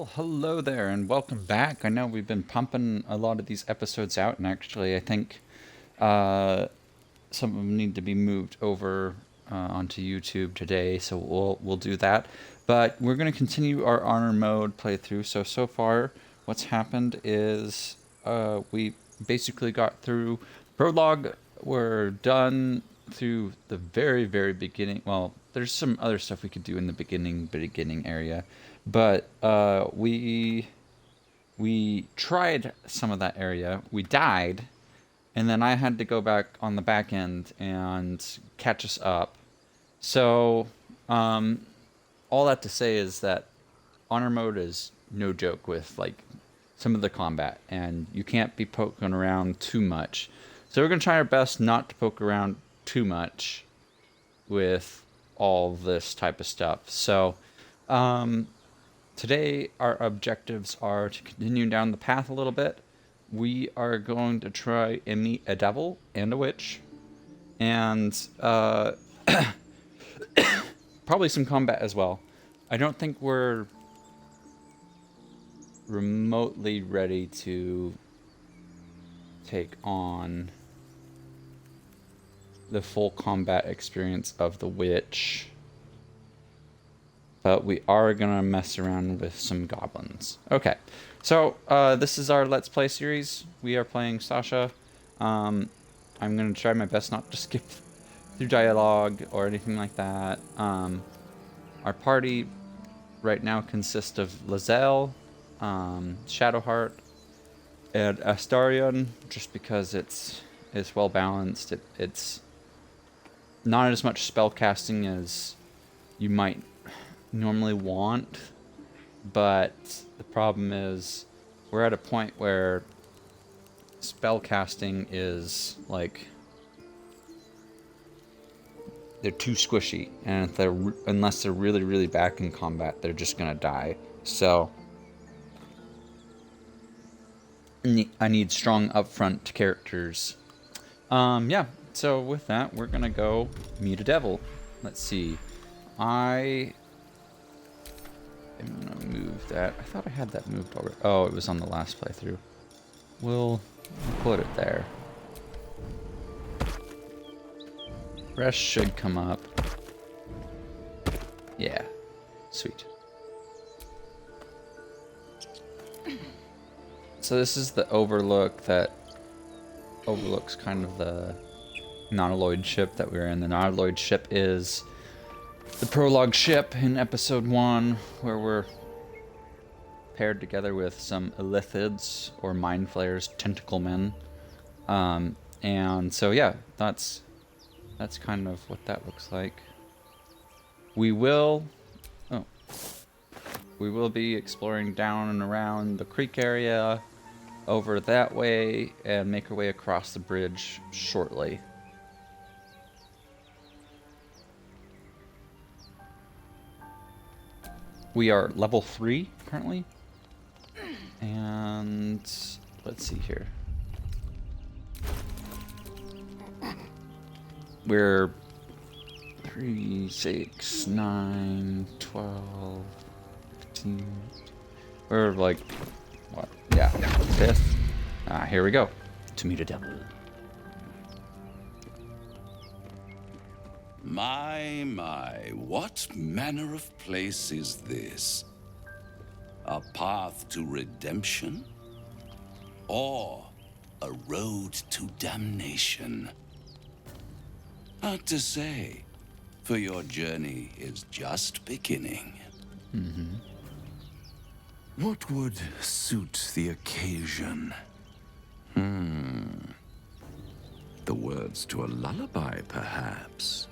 Well, hello there, and welcome back. I know we've been pumping a lot of these episodes out, and actually, I think some of them need to be moved over onto YouTube today, so we'll do that. But we're going to continue our honor mode playthrough. So far, what's happened is we basically got through prologue. We're done through the very, very beginning. Well, there's some other stuff we could do in the beginning area, but we tried some of that area. We died, and then I had to go back on the back end and catch us up. So all that to say is that honor mode is no joke with like some of the combat, and you can't be poking around too much. So we're going to try our best not to poke around too much with all this type of stuff. So today our objectives are to continue down the path a little bit. We are going to try and meet a devil and a witch, and probably some combat as well. I don't think we're remotely ready to take on the full combat experience of the witch, but we are gonna mess around with some goblins. Okay, so this is our Let's Play series. We are playing Sasha. I'm gonna try my best not to skip through dialogue or anything like that. Our party right now consists of Lizelle, Shadowheart, and Astarion, just because it's well balanced. It's not as much spell casting as you might normally want, but the problem is we're at a point where spell casting is like they're too squishy, and if unless they're really back in combat, they're just gonna die. So I need strong upfront characters. Yeah, so with that, we're gonna go meet a devil. Let's see. I'm gonna move that. I thought I had that moved already. Oh, it was on the last playthrough. We'll put it there. Rest should come up. Yeah, sweet. So this is the overlook that overlooks kind of the Nautiloid ship that we're in. The Nautiloid ship is the prologue ship in episode 1, where we're paired together with some Illithids, or Mind Flayers, Tentacle Men. And so yeah, that's kind of what that looks like. We will be exploring down and around the creek area, over that way, and make our way across the bridge shortly. We are level 3 currently, and let's see here. We're 3, 6, 9, 12, 15. We're like, what? Yeah, 5th. Here we go. To meet a devil. My, what manner of place is this? A path to redemption? Or a road to damnation? Hard to say, for your journey is just beginning. Mm-hmm. What would suit the occasion? The words to a lullaby, perhaps.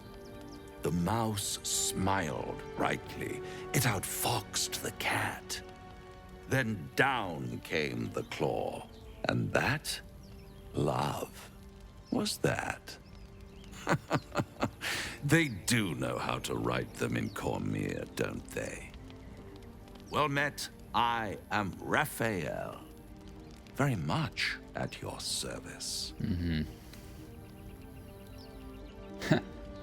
The mouse smiled brightly. It outfoxed the cat. Then down came the claw. And that? Love. Was that? They do know how to write them in Cormier, don't they? Well met. I am Raphael. Very much at your service. Mm-hmm.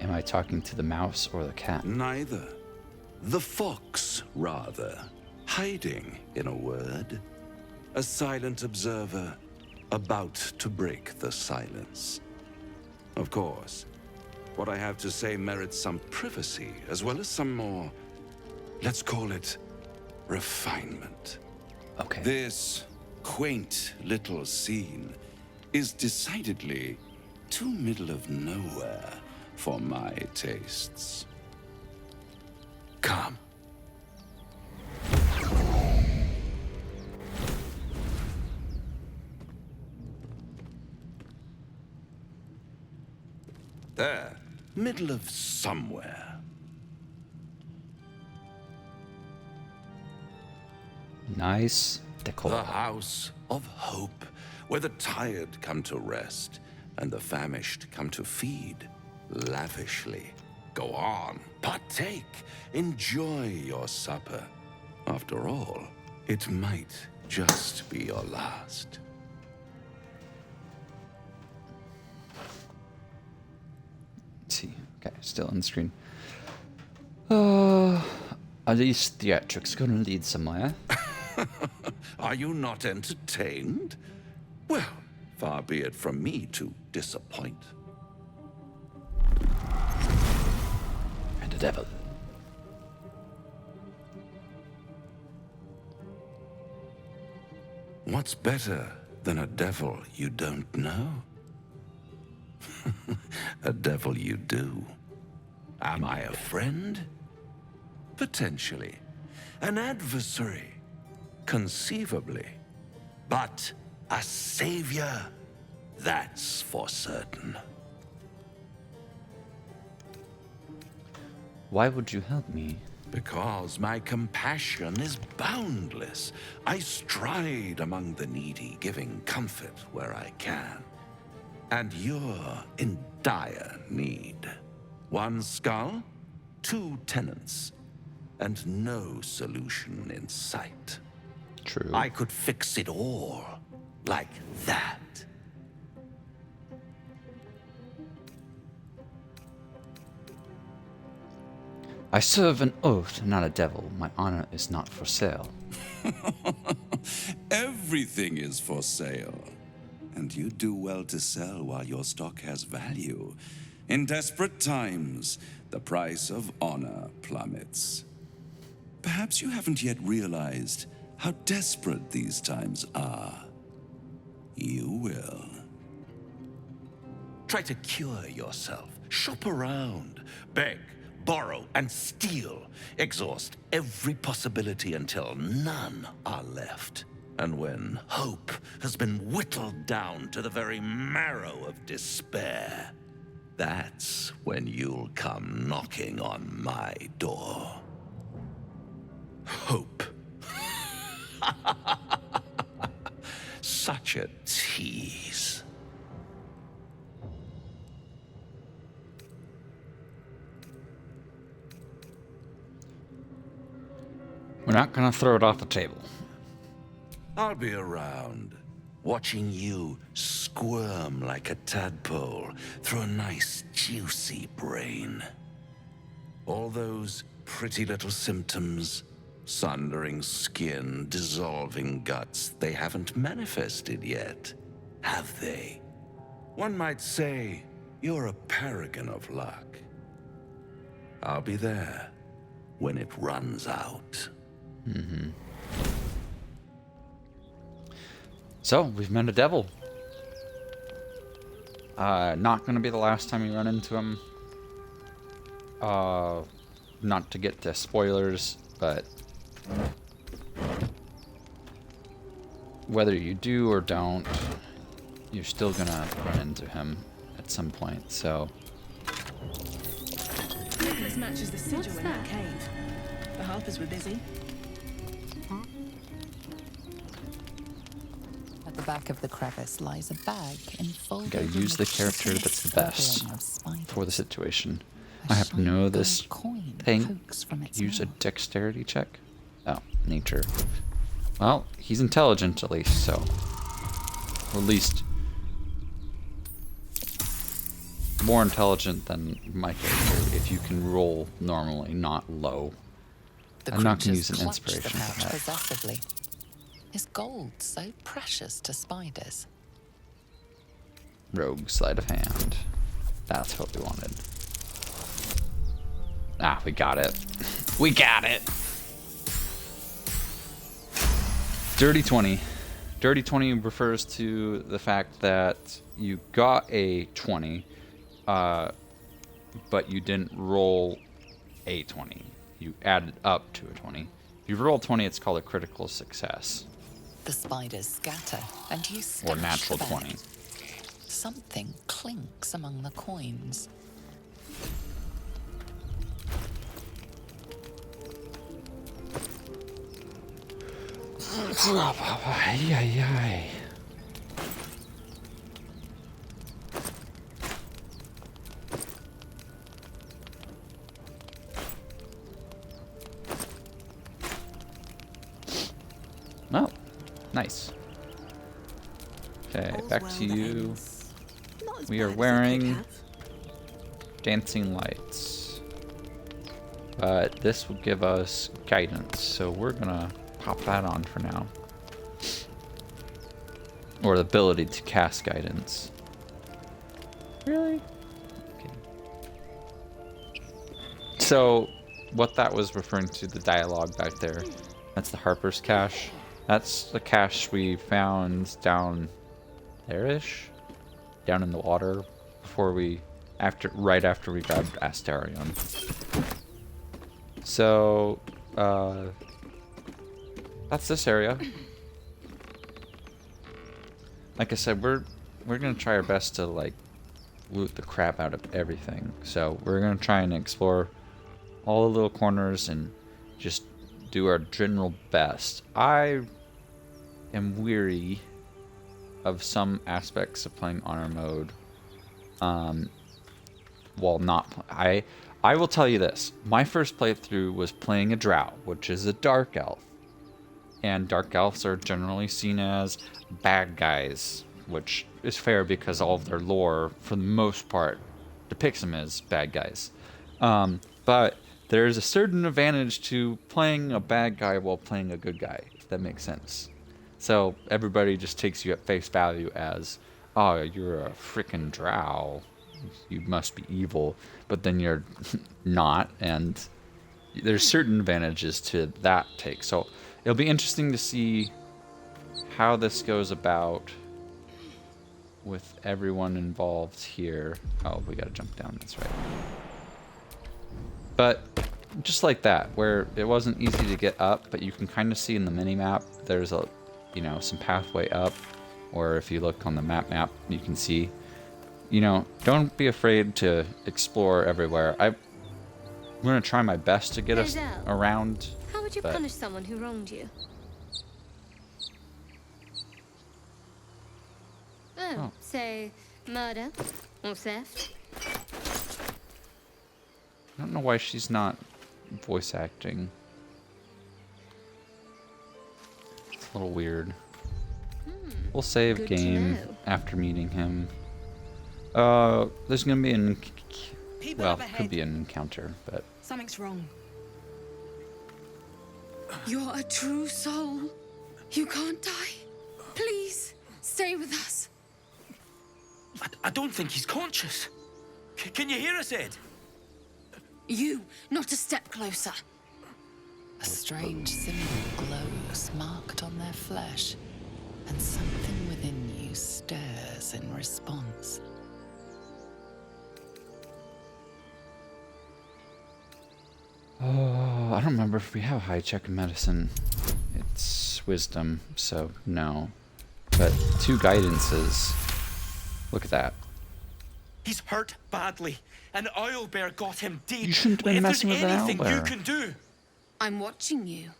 Am I talking to the mouse or the cat? Neither. The fox, rather. Hiding, in a word. A silent observer, about to break the silence. Of course, what I have to say merits some privacy, as well as some more, let's call it, refinement. Okay. This quaint little scene is decidedly too middle of nowhere for my tastes. Come. There, middle of somewhere. Nice decor. The House of Hope, where the tired come to rest and the famished come to feed lavishly. Go on, partake, enjoy your supper. After all, it might just be your last. Let's see. Okay, still on the screen. Are these theatrics going to lead somewhere? Are you not entertained? Well, far be it from me to disappoint. And a devil. What's better than a devil you don't know? A devil you do. Am I a friend? Potentially. An adversary? Conceivably. But a savior? That's for certain. Why would you help me? Because my compassion is boundless. I stride among the needy, giving comfort where I can. And you're in dire need. One skull, 2 tenants, and no solution in sight. True. I could fix it all, like that. I serve an oath, not a devil. My honor is not for sale. Everything is for sale. And you do well to sell while your stock has value. In desperate times, the price of honor plummets. Perhaps you haven't yet realized how desperate these times are. You will. Try to cure yourself. Shop around. Beg, borrow, and steal. Exhaust every possibility until none are left. And when hope has been whittled down to the very marrow of despair, that's when you'll come knocking on my door. Hope. Such a tease. We're not gonna throw it off the table. I'll be around, watching you squirm like a tadpole through a nice, juicy brain. All those pretty little symptoms, sundering skin, dissolving guts, they haven't manifested yet, have they? One might say you're a paragon of luck. I'll be there when it runs out. Mm-hmm. So, we've met a devil. Not gonna be the last time you run into him. Not to get to spoilers, but whether you do or don't, you're still gonna run into him at some point, so. This matches the sigil in that cave. The harpers were busy. At the back of the crevice lies a bag enfolded. You gotta use the character that's the best for the situation. I have to shiny know this gold coin thing. pokes from its Use a mouth. dexterity check. Oh, nature. Well, he's intelligent at least, so. Or at least more intelligent than my character if you can roll normally, not low. The I'm not going to creatures use an clutch the inspiration for pouch that. possessively. Is gold so precious to spiders? Rogue sleight of hand. That's what we wanted. Ah, we got it. We got it. Dirty 20. Dirty 20 refers to the fact that you got a 20, but you didn't roll a 20. You added up to a 20. If you roll 20, it's called a critical success. The spiders scatter, and you Or stash natural the bag. 20. Something clinks among the coins. Ay, ay, ay. Oh, nice. Okay, All's back well to that you. ends. Not as We bad are as it could wearing have. dancing lights. But this will give us guidance, so we're gonna pop that on for now. Or the ability to cast guidance. Really? Okay. So, what that was referring to, the dialogue back there, that's the Harper's cache. That's the cache we found down there-ish? Down in the water before we, right after we grabbed Astarion. So, that's this area. Like I said, we're gonna try our best to like loot the crap out of everything. So we're gonna try and explore all the little corners and just do our general best. I am weary of some aspects of playing honor mode. While not, I will tell you this: my first playthrough was playing a drow, which is a dark elf. And dark elves are generally seen as bad guys, which is fair because all of their lore, for the most part, depicts them as bad guys. But there's a certain advantage to playing a bad guy while playing a good guy, if that makes sense. So everybody just takes you at face value as, oh, you're a freaking drow, you must be evil, but then you're not, and there's certain advantages to that take. So it'll be interesting to see how this goes about with everyone involved here. Oh, we gotta jump down, that's right. But just like that, where it wasn't easy to get up, but you can kind of see in the mini-map, there's a, you know, some pathway up, or if you look on the map, you can see, you know, don't be afraid to explore everywhere. I'm gonna try my best to get us Hazel, around. How would you but punish someone who wronged you? Oh, say murder or theft? I don't know why she's not voice acting. It's a little weird. We'll save good to game know. after meeting him. There's gonna be an People well, up ahead. could be an encounter, but Something's wrong. You're a true soul. You can't die. Please, stay with us. I don't think he's conscious. Can you hear us, Ed? You, not a step closer. A strange symbol glows marked on their flesh, and something within you stirs in response. oh, I don't remember if we have a high check in medicine. It's wisdom, so no. But 2 guidances. Look at that. He's hurt badly. An owlbear got him deep. You shouldn't have been If messing there's with an anything you owlbear. can do. I'm watching you.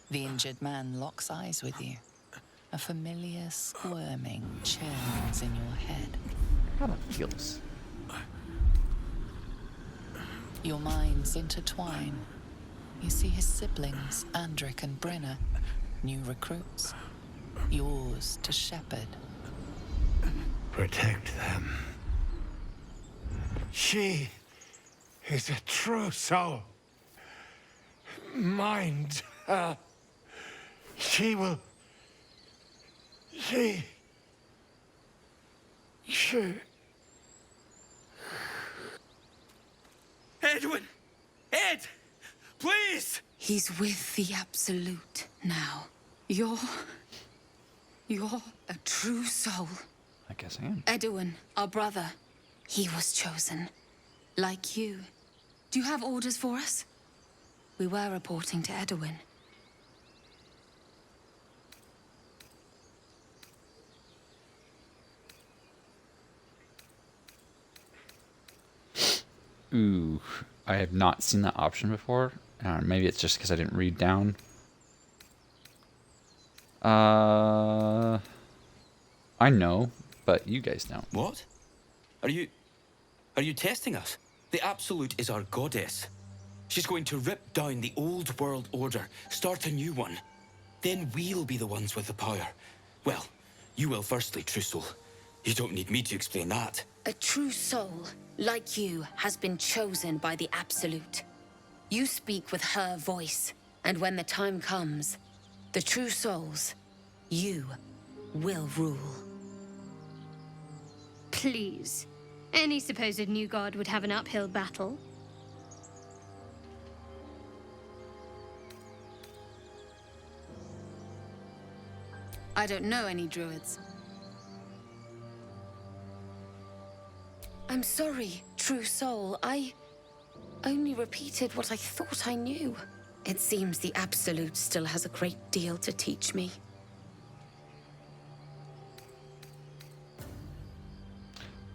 The injured man locks eyes with you. A familiar squirming churns in your head. How that feels. Your minds intertwine. You see his siblings, Andric and Brenna, new recruits. Yours to shepherd. Protect them. She is a true soul. mind her. She will... She... Edwin! Ed! Please! He's with the Absolute now. You're a true soul. I guess I am. Edwin, our brother, he was chosen. Like you. Do you have orders for us? We were reporting to Edwin. Ooh, I have not seen that option before. Maybe it's just because I didn't read down. I know, but you guys don't. What? Are you testing us? The Absolute is our goddess. She's going to rip down the old world order, start a new one. Then we'll be the ones with the power. Well, you will firstly, True Soul. You don't need me to explain that. A true soul, like you, has been chosen by the Absolute. You speak with her voice, and when the time comes, the true souls, you will rule. Please. Any supposed new god would have an uphill battle. I don't know any druids. I'm sorry, true soul. I only repeated what I thought I knew. It seems the Absolute still has a great deal to teach me.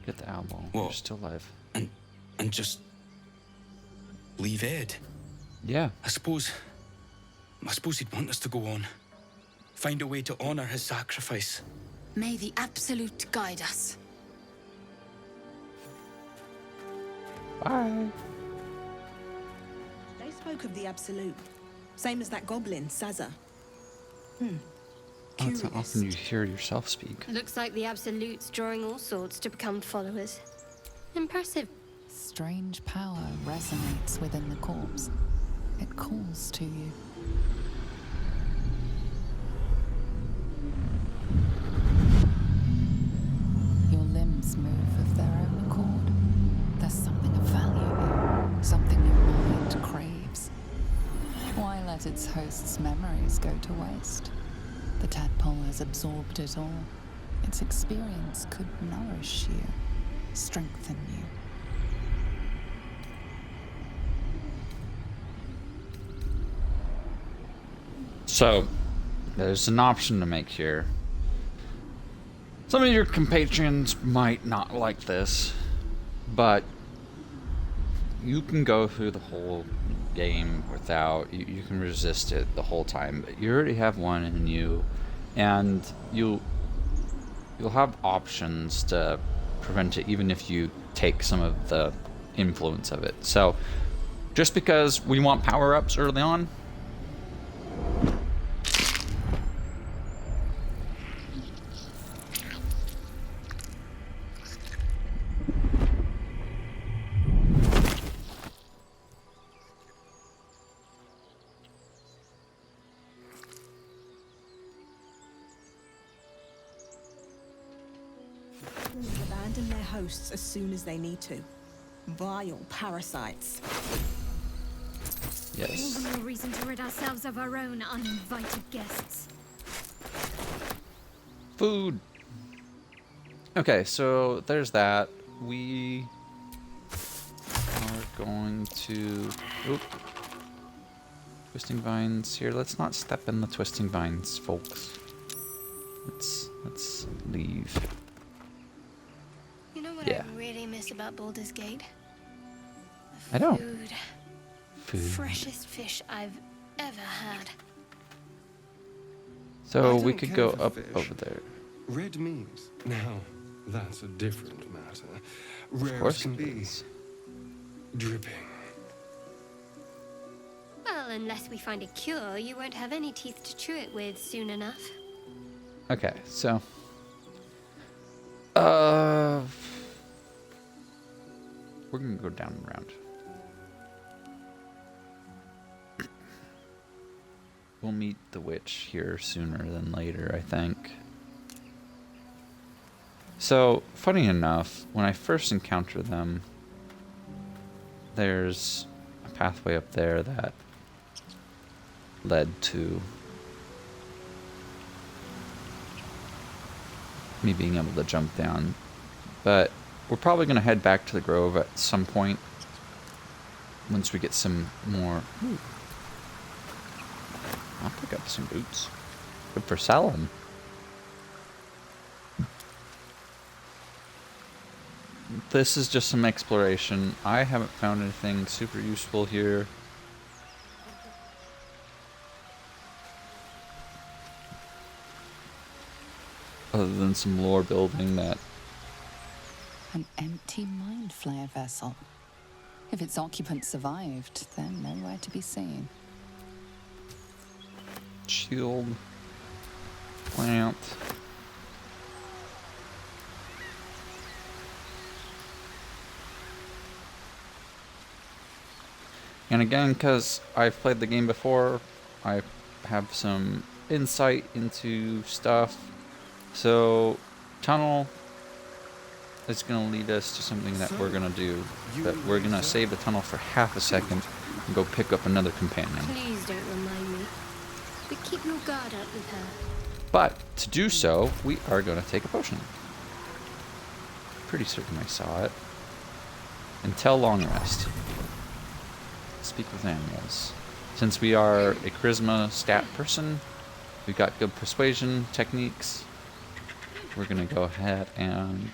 Get the album. What? You're still alive. And just leave Ed. Yeah. I suppose he'd want us to go on. Find a way to honor his sacrifice. May the Absolute guide us. Bye. They spoke of the Absolute. Same as that goblin, Sazza. Oh, it's not often you hear yourself speak. Looks like the Absolute's drawing all sorts to become followers. Impressive. Strange power resonates within the corpse. It calls to you. Your limbs move of their own accord. There's something of value here, something your mind craves. Why let its host's memories go to waste? The tadpole has absorbed it all. Its experience could nourish you, strengthen you. So, there's an option to make here. Some of your compatriots might not like this, but you can go through the whole game without, you can resist it the whole time, but you already have one in you, and you'll have options to prevent it even if you take some of the influence of it. So, just because we want power-ups early on, Abandon their hosts as soon as they need to. Vile parasites. All yes. the more reason to rid ourselves of our own uninvited guests. Food. Okay, so there's that. We are going to... Oop. Twisting vines here. Let's not step in the twisting vines, folks. Let's leave. You know what Yeah. I really miss about Baldur's Gate? I don't. Food. Freshest fish I've ever had. So I we don't could care go for up fish. over there. Red meat. Now, that's a different matter. Of Rare course as can it be. is. Dripping. Well, unless we find a cure, you won't have any teeth to chew it with soon enough. Okay, so... we're gonna go down and around. we'll meet the witch here sooner than later, I think. So, funny enough, when I first encounter them, there's a pathway up there that led to me being able to jump down. But we're probably going to head back to the grove at some point once we get some more. Ooh. I'll pick up some boots. Good for selling. This is just some exploration. I haven't found anything super useful here. Other than some lore building that... An empty mind flayer vessel. If its occupant survived, they're nowhere to be seen. Shield. Plant. And again, because I've played the game before, I have some insight into stuff. So, tunnel is going to lead us to something that we're going to do. But we're going to save the tunnel for half a second and go pick up another companion. Please don't remind me. But keep your guard up with her. But to do so, we are going to take a potion. Pretty certain I saw it. Until long rest. Speak with animals. Since we are a charisma stat person, we've got good persuasion techniques. We're going to go ahead and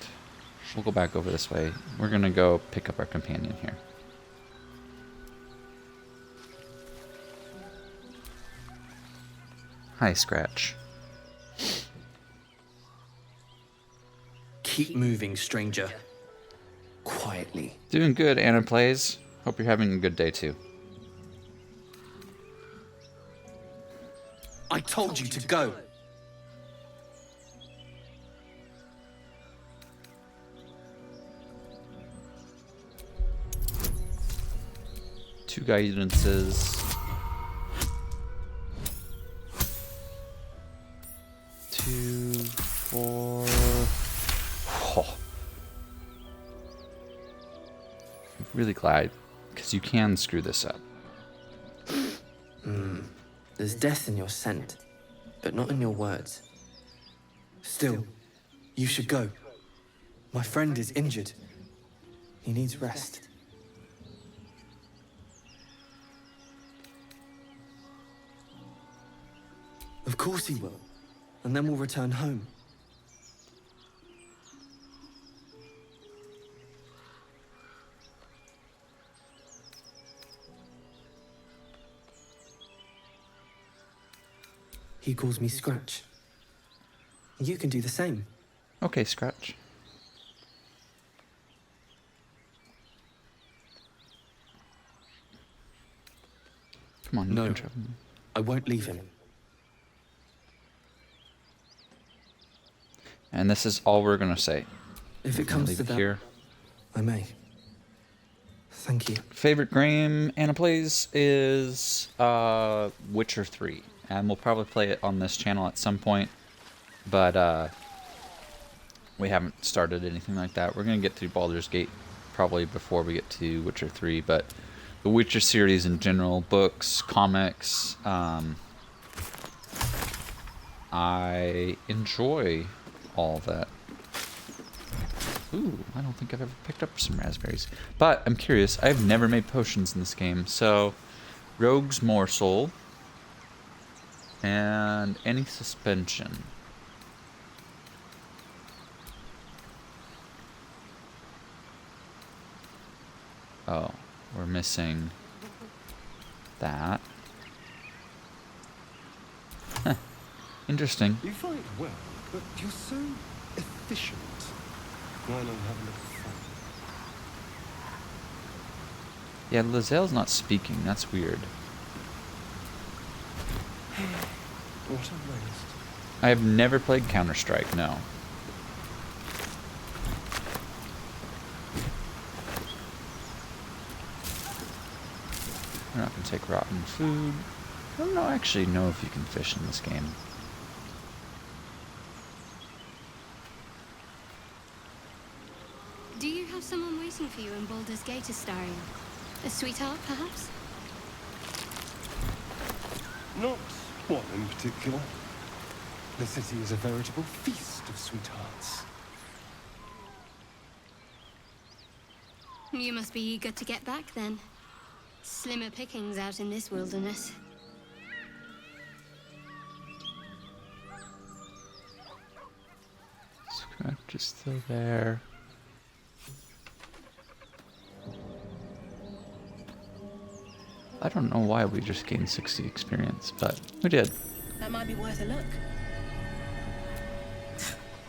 we'll go back over this way. We're going to go pick up our companion here. Hi, Scratch. Keep moving, stranger. Quietly. Doing good, Anna Plays. Hope you're having a good day too. I told you to go. Two guidances. 2, 4. Oh. I'm really glad, because you can screw this up. There's death in your scent, but not in your words. Still, you should go. My friend is injured. He needs rest. Of course he will, and then we'll return home. He calls me Scratch. You can do the same. Okay, Scratch. Come on, you No, can travel. I won't leave him. And this is all we're gonna say. If it We're gonna comes leave to it that, here. I may. Thank you. Favorite game Anna Plays is Witcher 3. And we'll probably play it on this channel at some point. But we haven't started anything like that. We're going to get through Baldur's Gate probably before we get to Witcher 3. But the Witcher series in general, books, comics, I enjoy all that. Ooh, I don't think I've ever picked up some raspberries. But I'm curious. I've never made potions in this game. So, Rogue's Morsel. And any suspension. Oh, we're missing that. Huh. Interesting. You fight well, but you're so efficient. Why not have a little fun? Yeah, Lazelle's not speaking. That's weird. What a waste. I have never played Counter-Strike, no. We're not going to take rotten food. I don't actually know if you can fish in this game. Do you have someone waiting for you in Baldur's Gate, Astarion? A sweetheart, perhaps? Not one in particular. The city is a veritable feast of sweethearts. You must be eager to get back, then. Slimmer pickings out in this wilderness. Scratch is still there. I don't know why we just gained 60 experience, but we did. That might be worth a look.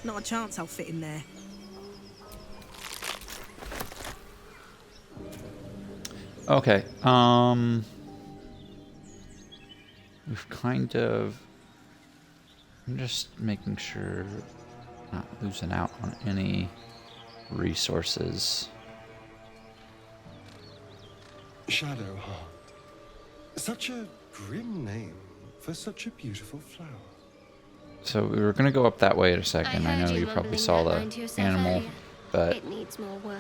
Not a chance I'll fit in there. Okay, we've kind of... I'm just making sure not losing out on any resources. Shadowheart. Such a grim name for such a beautiful flower. So we were going to go up that way in a second. I know you probably saw the animal, earlier. but... It needs more work.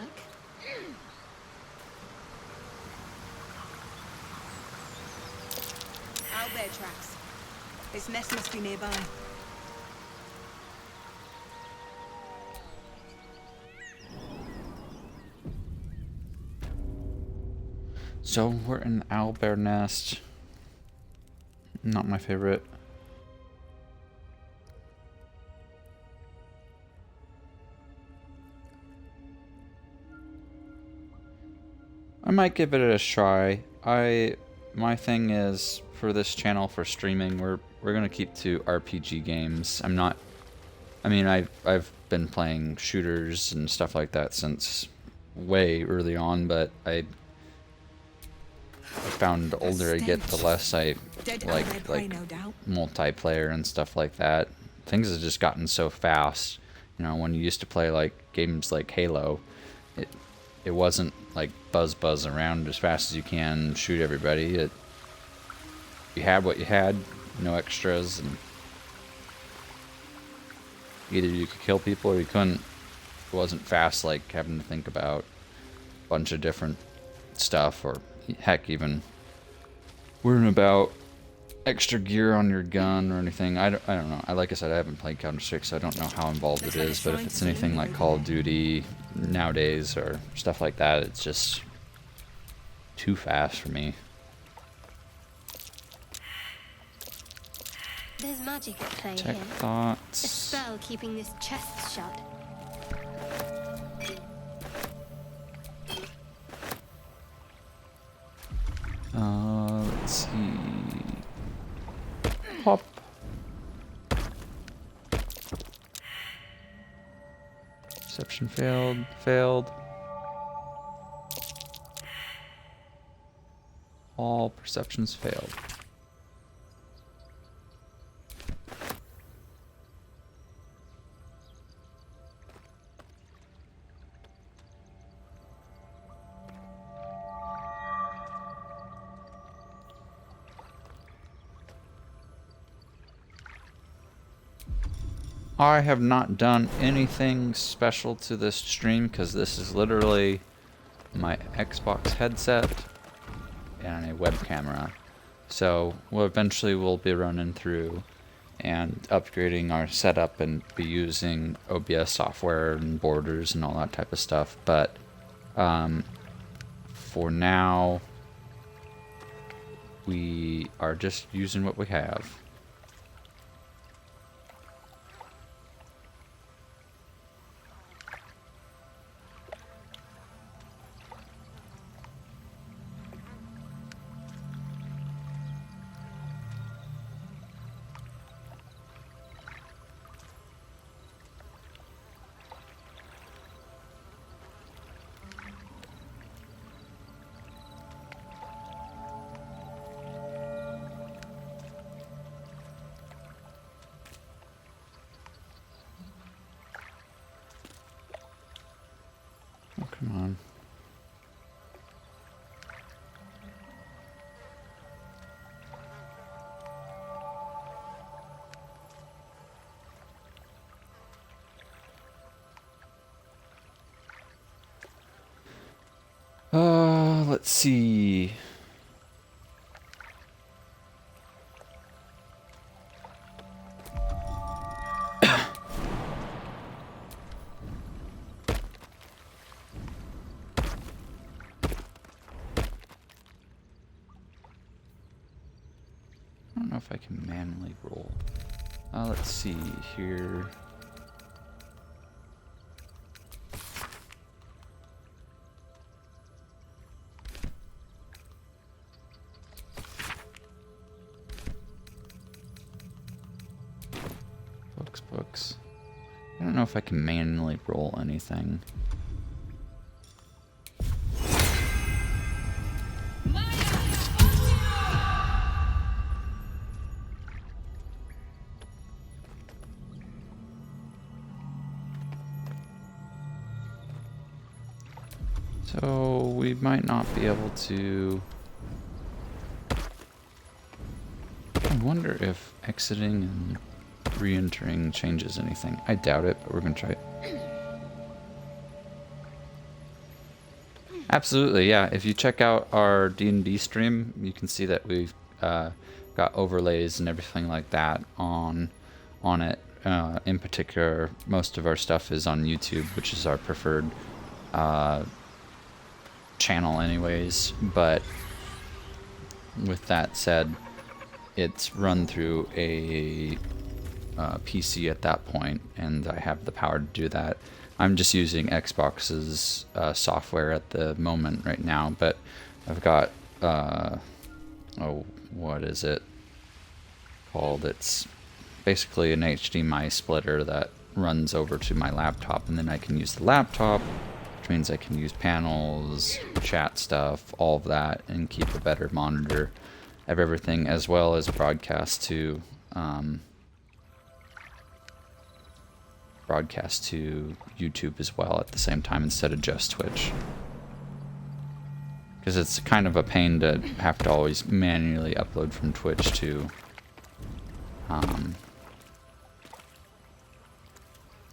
Owlbear tracks. Its nest must be nearby. So we're in owlbear nest. Not my favorite. I might give it a try. My thing is for this channel for streaming, we're gonna keep to RPG games. I've been playing shooters and stuff like that since way early on, but I found the older I get, the less I like multiplayer and stuff like that. Things have just gotten so fast. You know, when you used to play like games like Halo, it wasn't like buzz around as fast as you can shoot everybody. You had what you had, no extras, and either you could kill people or you couldn't. It wasn't fast like having to think about a bunch of different stuff, or heck, even worrying about extra gear on your gun or anything. I don't know. Like I said, I haven't played Counter-Strike, so I don't know how involved it is, but if it's anything like Call of Duty nowadays or stuff like that, it's just too fast for me. There's magic at play Tech here. thoughts. A spell keeping this chest shut. Let's see. Hop. Perception failed. All perceptions failed. I have not done anything special to this stream because this is literally my Xbox headset and a web camera. So we'll be running through and upgrading our setup and be using OBS software and borders and all that type of stuff. But for now, we are just using what we have. Let's see. I don't know if I can manually roll. Let's see here. Books. I don't know if I can manually roll anything. So we might not be able to... I wonder if exiting and re-entering changes anything. I doubt it, but we're gonna try it. Absolutely, yeah. If you check out our D&D stream, you can see that we've got overlays and everything like that on it. In particular, most of our stuff is on YouTube, which is our preferred channel anyways. But with that said, it's run through a PC at that point, and I have the power to do that. I'm just using Xbox's software at the moment right now, but I've got what is it called? It's basically an HDMI splitter that runs over to my laptop, and then I can use the laptop, which means I can use panels, chat stuff, all of that, and keep a better monitor of everything, as well as broadcast to YouTube as well at the same time instead of just Twitch. Because it's kind of a pain to have to always manually upload from Twitch to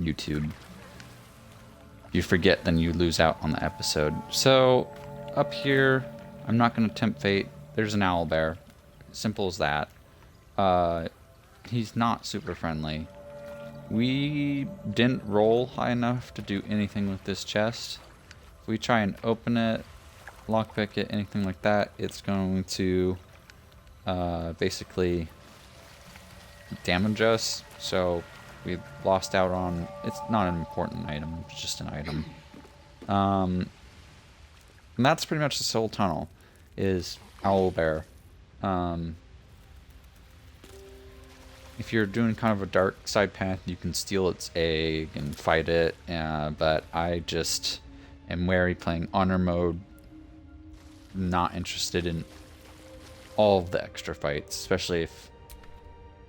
YouTube. If you forget, then you lose out on the episode. So, up here, I'm not going to tempt fate. There's an owlbear. Simple as that. He's not super friendly. We didn't roll high enough to do anything with this chest. If we try and open it, lockpick it, anything like that, it's going to basically damage us. So we lost out on... It's not an important item, it's just an item. And that's pretty much the soul tunnel, is owlbear. If you're doing kind of a dark side path, you can steal its egg and fight it, but I just am wary playing honor mode, not interested in all of the extra fights, especially if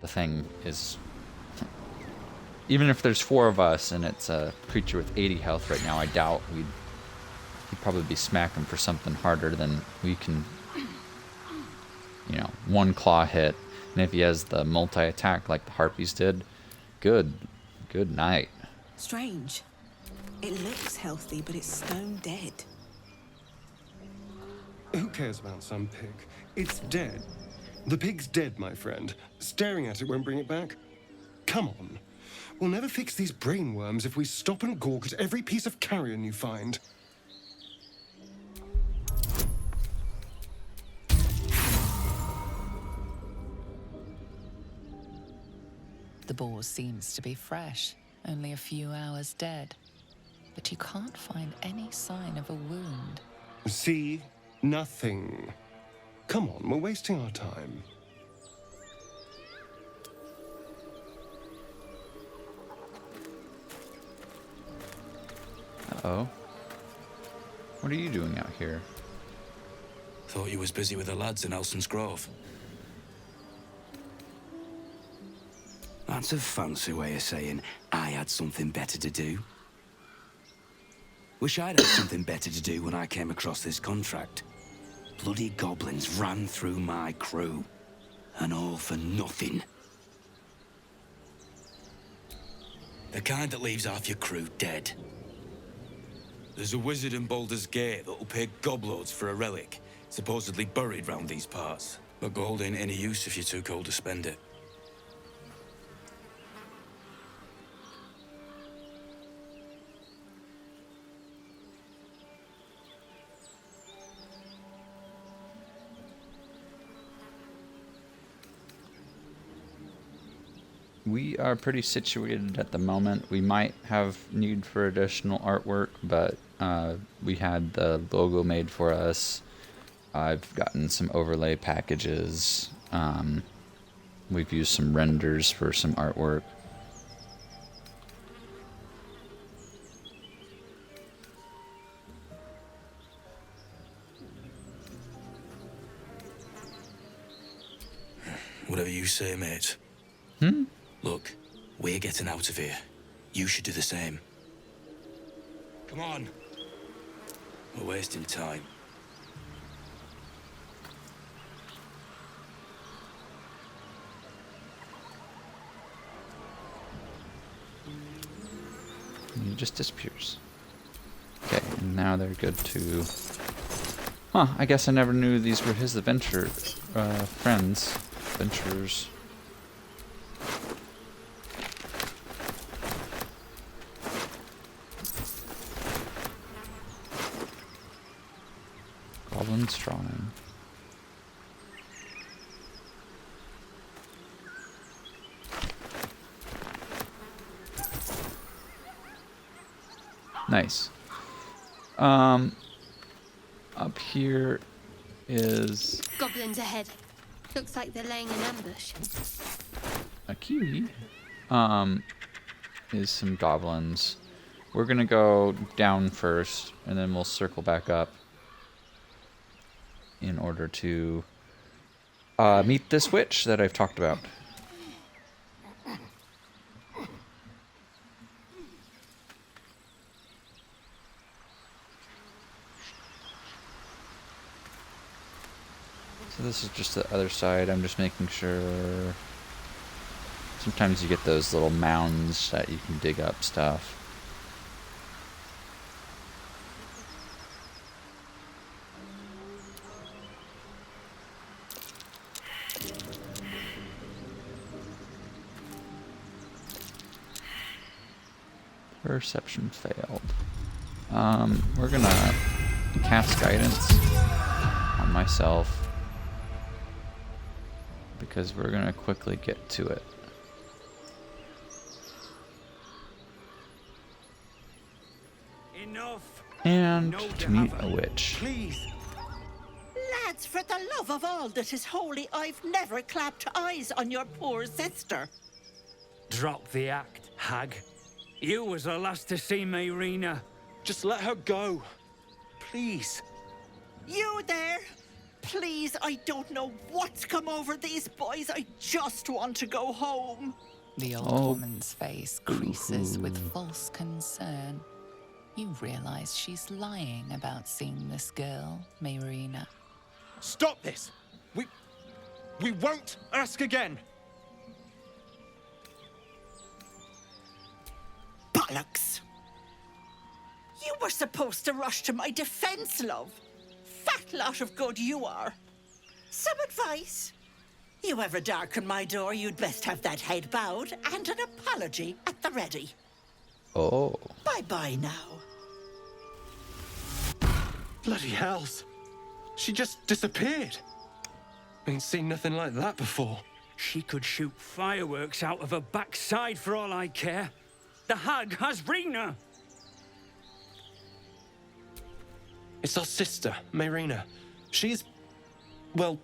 the thing is... Even if there's 4 of us and it's a creature with 80 health right now, I doubt we'd probably be smacking for something harder than we can, one claw hit. And if he has the multi-attack like the harpies did, good night. Strange. It looks healthy, but it's stone dead. Who cares about some pig? It's dead. The pig's dead, my friend. Staring at it won't bring it back. Come on. We'll never fix these brainworms if we stop and gawk at every piece of carrion you find. The boar seems to be fresh, only a few hours dead. But you can't find any sign of a wound. See? Nothing. Come on, we're wasting our time. Uh-oh. What are you doing out here? Thought you was busy with the lads in Elson's Grove. That's a fancy way of saying I had something better to do. Wish I'd had something better to do when I came across this contract. Bloody goblins ran through my crew. And all for nothing. The kind that leaves half your crew dead. There's a wizard in Baldur's Gate that'll pay gobloads for a relic, supposedly buried round these parts. But gold ain't any use if you're too cold to spend it. We are pretty situated at the moment. We might have need for additional artwork, but we had the logo made for us. I've gotten some overlay packages. We've used some renders for some artwork. Whatever you say, mate. Look, we're getting out of here. You should do the same. Come on. We're wasting time. He just disappears. Okay, and now they're good to... Huh, I guess I never knew these were his adventure friends. Adventurers. Goblin's drawing. Nice. Up here is Goblins ahead. Looks like they're laying an ambush. a kiwi. Is some goblins. We're gonna go down first, and then we'll circle back up in order to meet this witch that I've talked about. So this is just the other side. I'm just making sure. Sometimes you get those little mounds that you can dig up stuff. Perception failed. We're gonna cast guidance on myself because we're gonna quickly get to it. Enough. And No, to meet Java. a witch. Please. Lads, for the love of all that is holy, I've never clapped eyes on your poor sister. Drop the act, hag. You was the last to see Mayrina. Just let her go. Please. You there? Please, I don't know what's come over these boys. I just want to go home. The old woman's face creases with false concern. You realize she's lying about seeing this girl, Mayrina. Stop this. We won't ask again. Bollocks! You were supposed to rush to my defense, love. Fat lot of good you are. Some advice? You ever darken my door, you'd best have that head bowed and an apology at the ready. Oh. Bye-bye now. Bloody hells. She just disappeared. Ain't seen nothing like that before. She could shoot fireworks out of her backside for all I care. The hag has Rena. It's our sister, Mayrina. She's... well...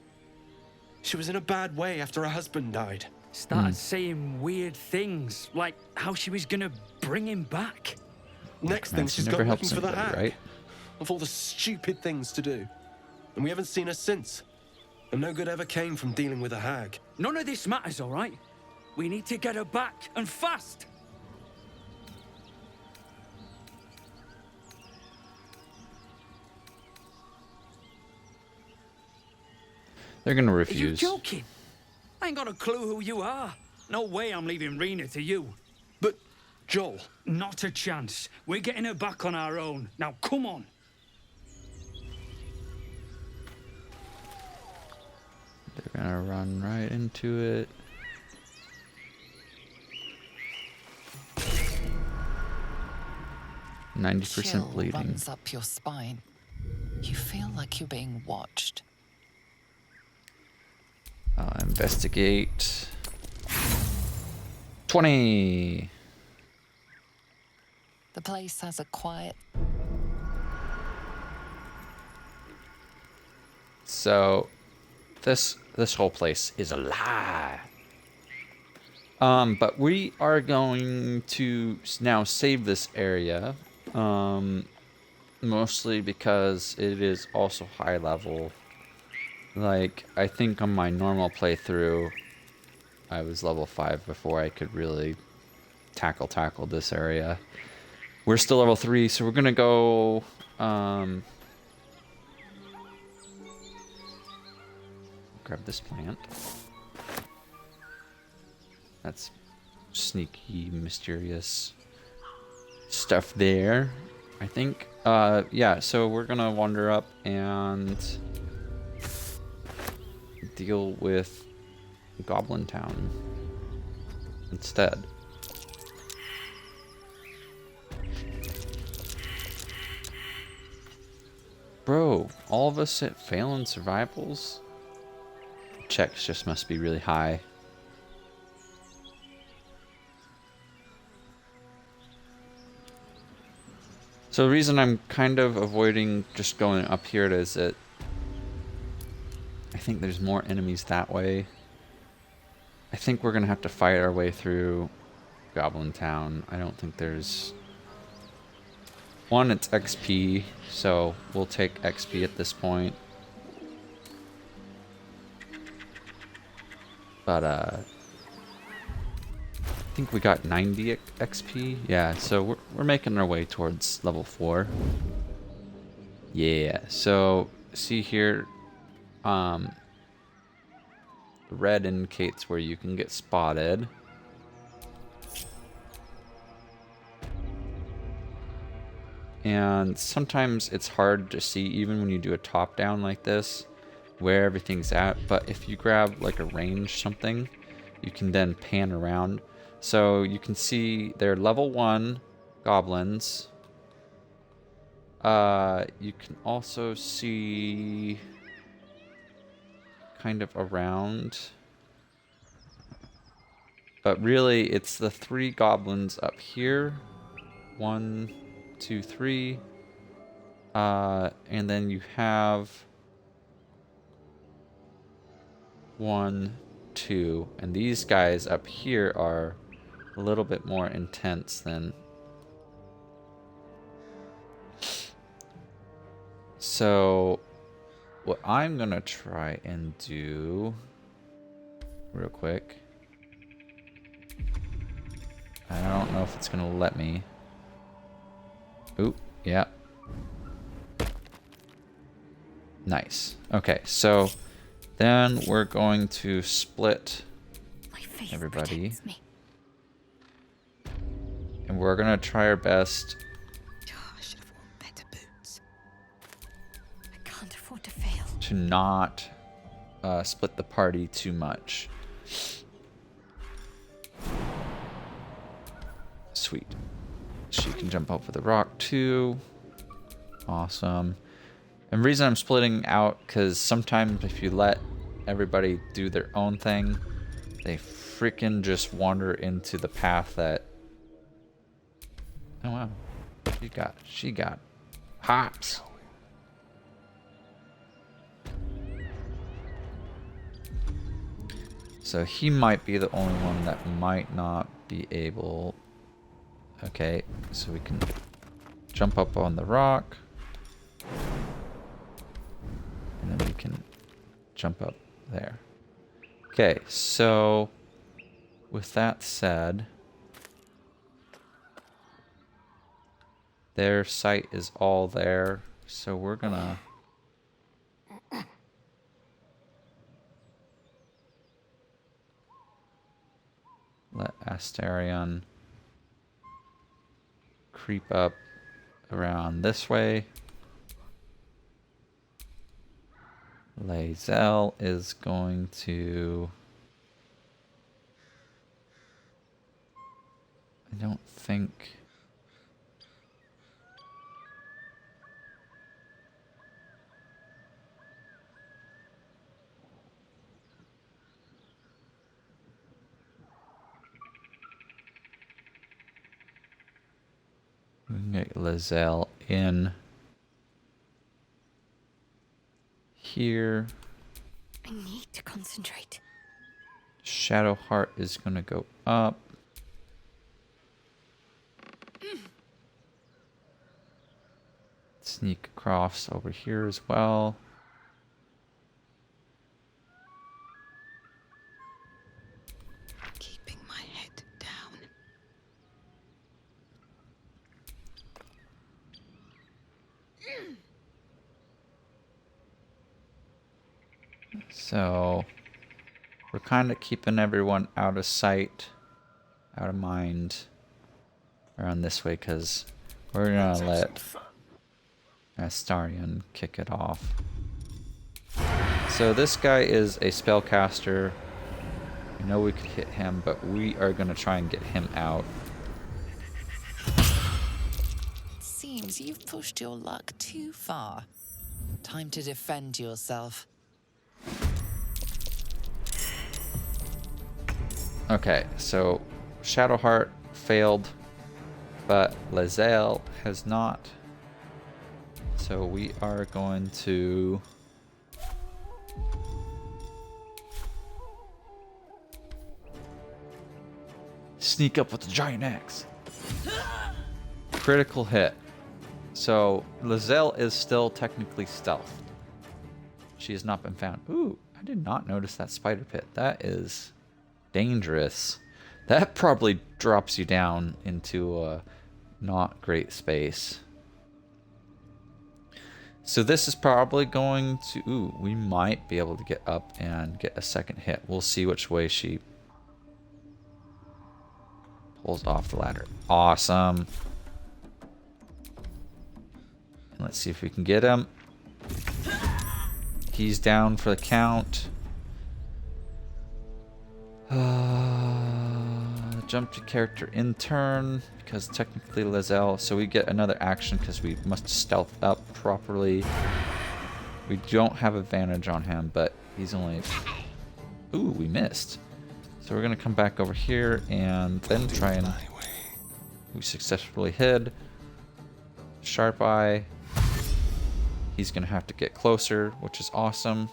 she was in a bad way after her husband died. Started saying weird things, like how she was gonna bring him back. Next Man, thing, she she's never gone helps looking for the anybody, hag. right? Of all the stupid things to do. And we haven't seen her since. And no good ever came from dealing with a hag. None of this matters, all right? We need to get her back, and fast. They're gonna Are you refuse. joking? I ain't got a clue who you are. No way I'm leaving Rena to you. But Joel, not a chance. We're getting her back on our own. Now, come on. They're gonna run right into it. Chill 90% bleeding. runs up your spine. You feel like you're being watched. Investigate. 20. The place has a quiet... So, this whole place is a lie. But we are going to now save this area. Mostly because it is also high level. Like, I think on my normal playthrough, I was level 5 before I could really tackle this area. We're still level 3, so we're gonna go, grab this plant. That's sneaky, mysterious stuff there, I think. Yeah, so we're gonna wander up and deal with Goblin Town instead. Bro, all of us at failing survivals? Checks just must be really high. So the reason I'm kind of avoiding just going up here is that I think there's more enemies that way. I think we're gonna have to fight our way through Goblin Town. I don't think there's... One, it's XP, so we'll take XP at this point. But, I think we got 90 XP. Yeah, so we're making our way towards level 4. Yeah, so see here, the red indicates where you can get spotted. And sometimes it's hard to see, even when you do a top down like this, where everything's at. But if you grab like a range something, you can then pan around. So you can see they're level 1 goblins. You can also see kind of around. But really, it's the 3 goblins up here. 1, 2, 3. And then you have 1, 2. And these guys up here are a little bit more intense than... So, what I'm gonna try and do real quick, I don't know if it's gonna let me. Oop, yeah. Nice. Okay, so then we're going to split everybody. And we're gonna try our best. Gosh, I've worn better boots. I can't afford to fail. To not split the party too much. Sweet. She can jump over the rock too. Awesome. And the reason I'm splitting out, because sometimes if you let everybody do their own thing, they freaking just wander into the path that... Oh wow. She got hops. So he might be the only one that might not be able... Okay, so we can jump up on the rock. And then we can jump up there. Okay, so with that said, their site is all there, so we're gonna let Astarion creep up around this way. Lae'zel is going to... I don't think... We can get Lae'zel in here. I need to concentrate. Shadowheart is going to go up. Sneak across over here as well. Keeping my head down. So we're kind of keeping everyone out of sight, out of mind around this way, because we're going to let Astarion kick it off. So this guy is a spellcaster. We know we could hit him, but we are going to try and get him out. It seems you've pushed your luck too far. Time to defend yourself. Okay, so Shadowheart failed, but Lae'zel has not. So we are going to sneak up with the giant axe. Critical hit. So Lae'zel is still technically stealthed. She has not been found. Ooh, I did not notice that spider pit. That is dangerous. That probably drops you down into a not great space. So this is probably going to... Ooh, we might be able to get up and get a second hit. We'll see which way she pulls off the ladder. Awesome. And let's see if we can get him. He's down for the count. Jump to character in turn, because technically Lae'zel, so we get another action because we must stealth up properly. We don't have advantage on him, but he's only... Ooh, we missed. So we're going to come back over here and then try and... We successfully hid. Sharp Eye. He's going to have to get closer, which is awesome.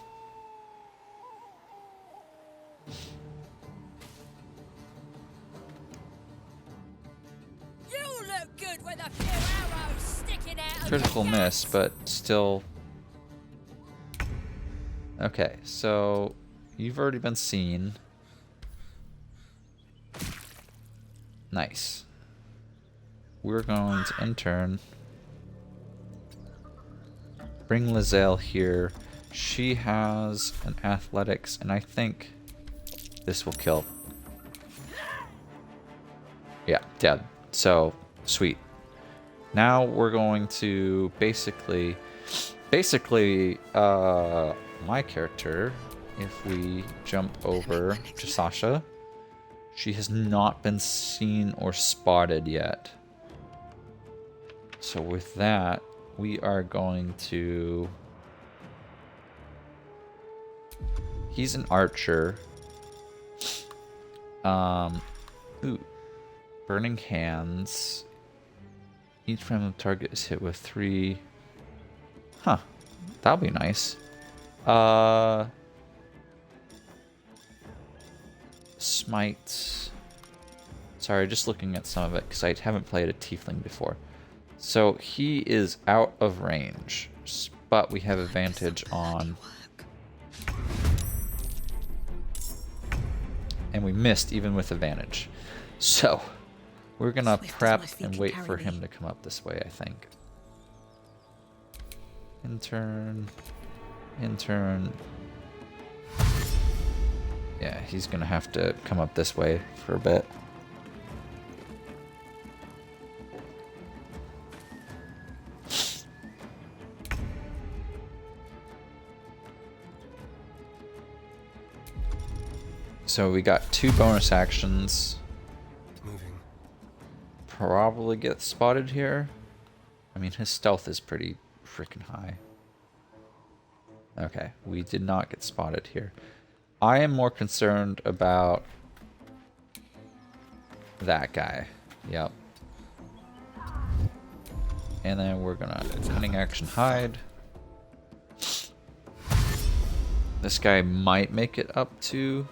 Critical miss, but still... Okay, so you've already been seen. Nice. We're going to intern. Bring Lae'zel here. She has an athletics, and I think this will kill. Yeah, dead. So, sweet. Now we're going to basically, my character, if we jump over to Sasha, she has not been seen or spotted yet. So with that, we are going to... He's an archer. Ooh. Burning Hands. Each friendly target is hit with 3. Huh. That'll be nice. Smite. Sorry, just looking at some of it because I haven't played a tiefling before. So he is out of range, but we have advantage on... And we missed even with advantage. So we're gonna prep and wait for him to come up this way, I think. Intern. Yeah, he's gonna have to come up this way for a bit. So we got 2 bonus actions. Moving. Probably get spotted here. I mean, his stealth is pretty freaking high. Okay, we did not get spotted here. I am more concerned about that guy. Yep. And then we're gonna cunning action hide. This guy might make it up to...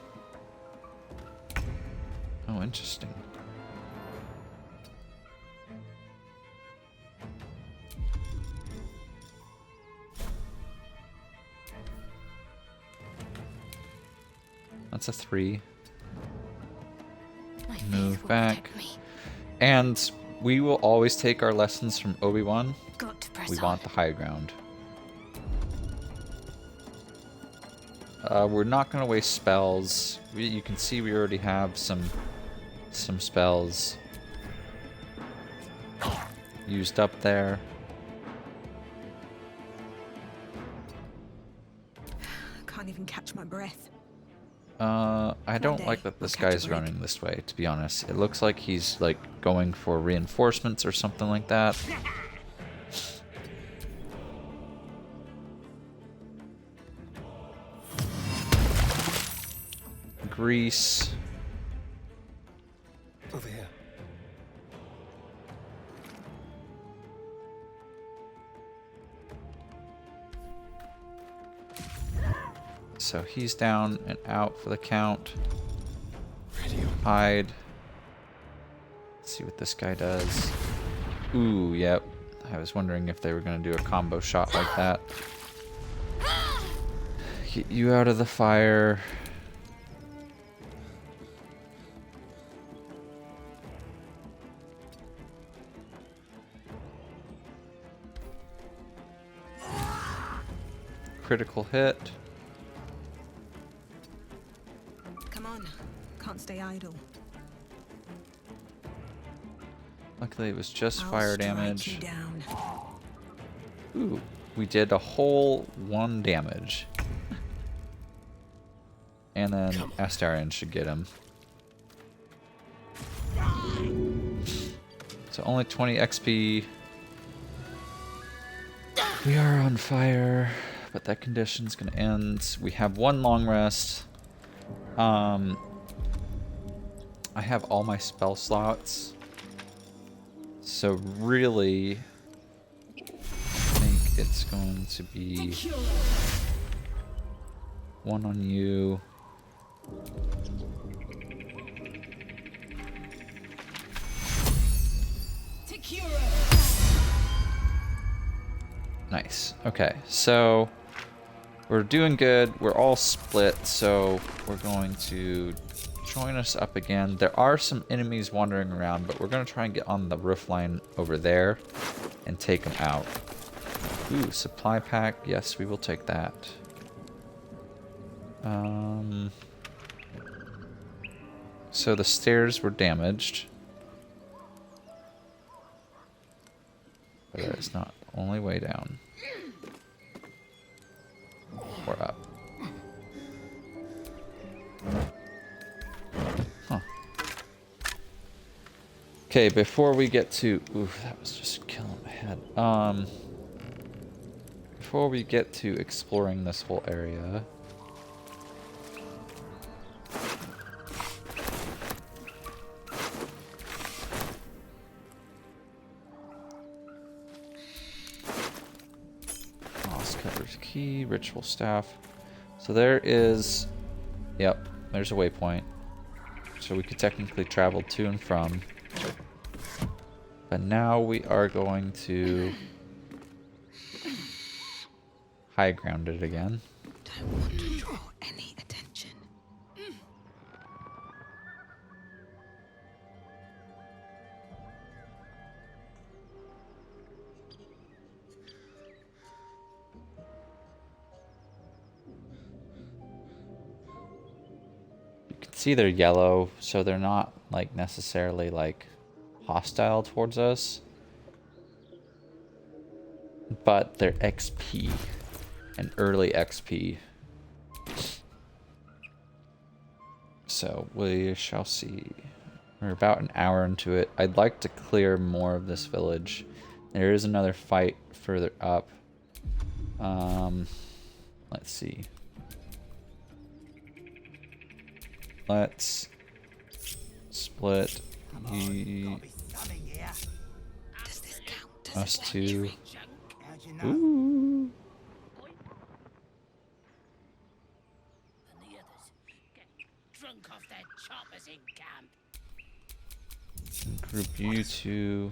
Oh, interesting. That's a 3. Move back. And we will always take our lessons from Obi-Wan. We want the high ground. We're not going to waste spells. You can see we already have some spells used up there. Can't even catch my breath. I don't like that this guy's running this way, to be honest. It looks like he's like going for reinforcements or something like that. Grease. Over here. So he's down and out for the count. Hide. Let's see what this guy does. Ooh, yep. I was wondering if they were going to do a combo shot like that. Get you out of the fire. Critical hit. Come on, can't stay idle. Luckily it was just I'll fire strike damage. you down. Ooh, we did a whole 1 damage. And then Astarion should get him. So only 20 XP. We are on fire, but that condition's gonna end. We have 1 long rest. I have all my spell slots. So really, I think it's going to be 1 on you. Nice. Okay, so we're doing good. We're all split, so we're going to join us up again. There are some enemies wandering around, but we're going to try and get on the roof line over there and take them out. Ooh, supply pack. Yes, we will take that. So the stairs were damaged. But that is not the only way down. Or up. Huh. Okay, before we get to... Oof, that was just killing my head. Before we get to exploring this whole area... Key, ritual staff. So there is, yep, there's a waypoint. So we could technically travel to and from. But now we are going to high ground it again. Don't want to draw any attention. See, they're yellow, so they're not like necessarily like hostile towards us, but they're XP and early XP. So we shall see. We're about an hour into it. I'd like to clear more of this village. There is another fight further up. Let's see. Let's split us two. Ooh. Group you two.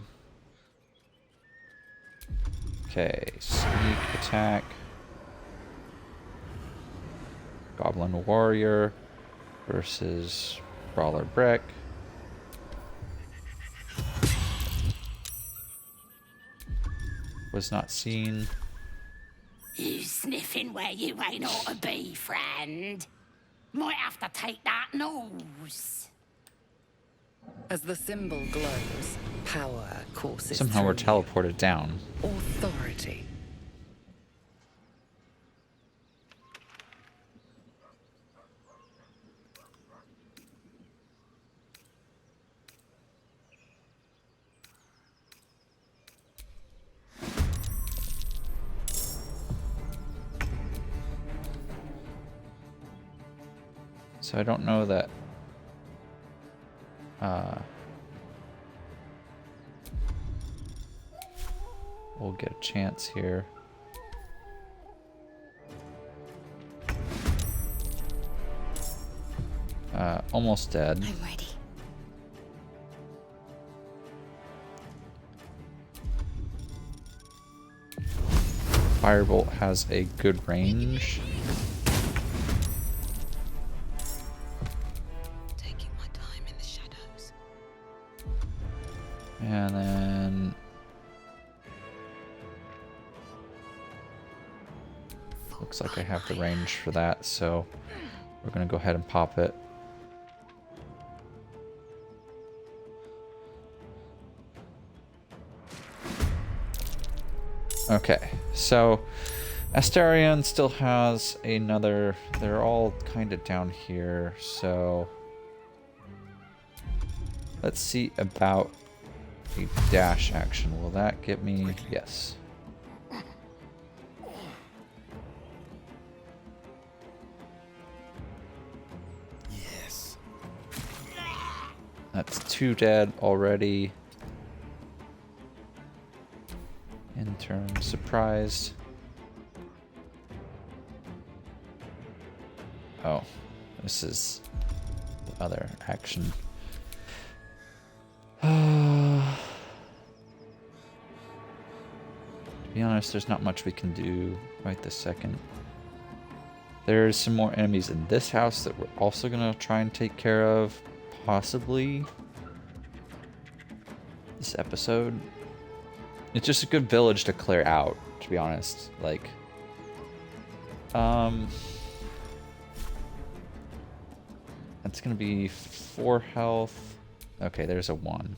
Okay, sneak attack. Goblin warrior versus brawler brick. Was not seen. You sniffing where you ain't ought to be, friend. Might have to take that nose. As the symbol glows, power courses Somehow we're through you. teleported down. Authority. So I don't know that we'll get a chance here. Almost dead. I'm ready. Firebolt has a good range. Taking my time in the shadows. And then looks like I have the range for that, so we're gonna go ahead and pop it. Okay, so Astarion still has another. They're all kind of down here, so let's see about a dash action. Will that get me? Yes. Yes. That's 2 dead already. Intern surprised. Oh, this is the other action. To be honest, there's not much we can do right this second. There's some more enemies in this house that we're also gonna try and take care of, possibly this episode. It's just a good village to clear out, to be honest. Like, that's gonna be 4 health. Okay, there's a 1.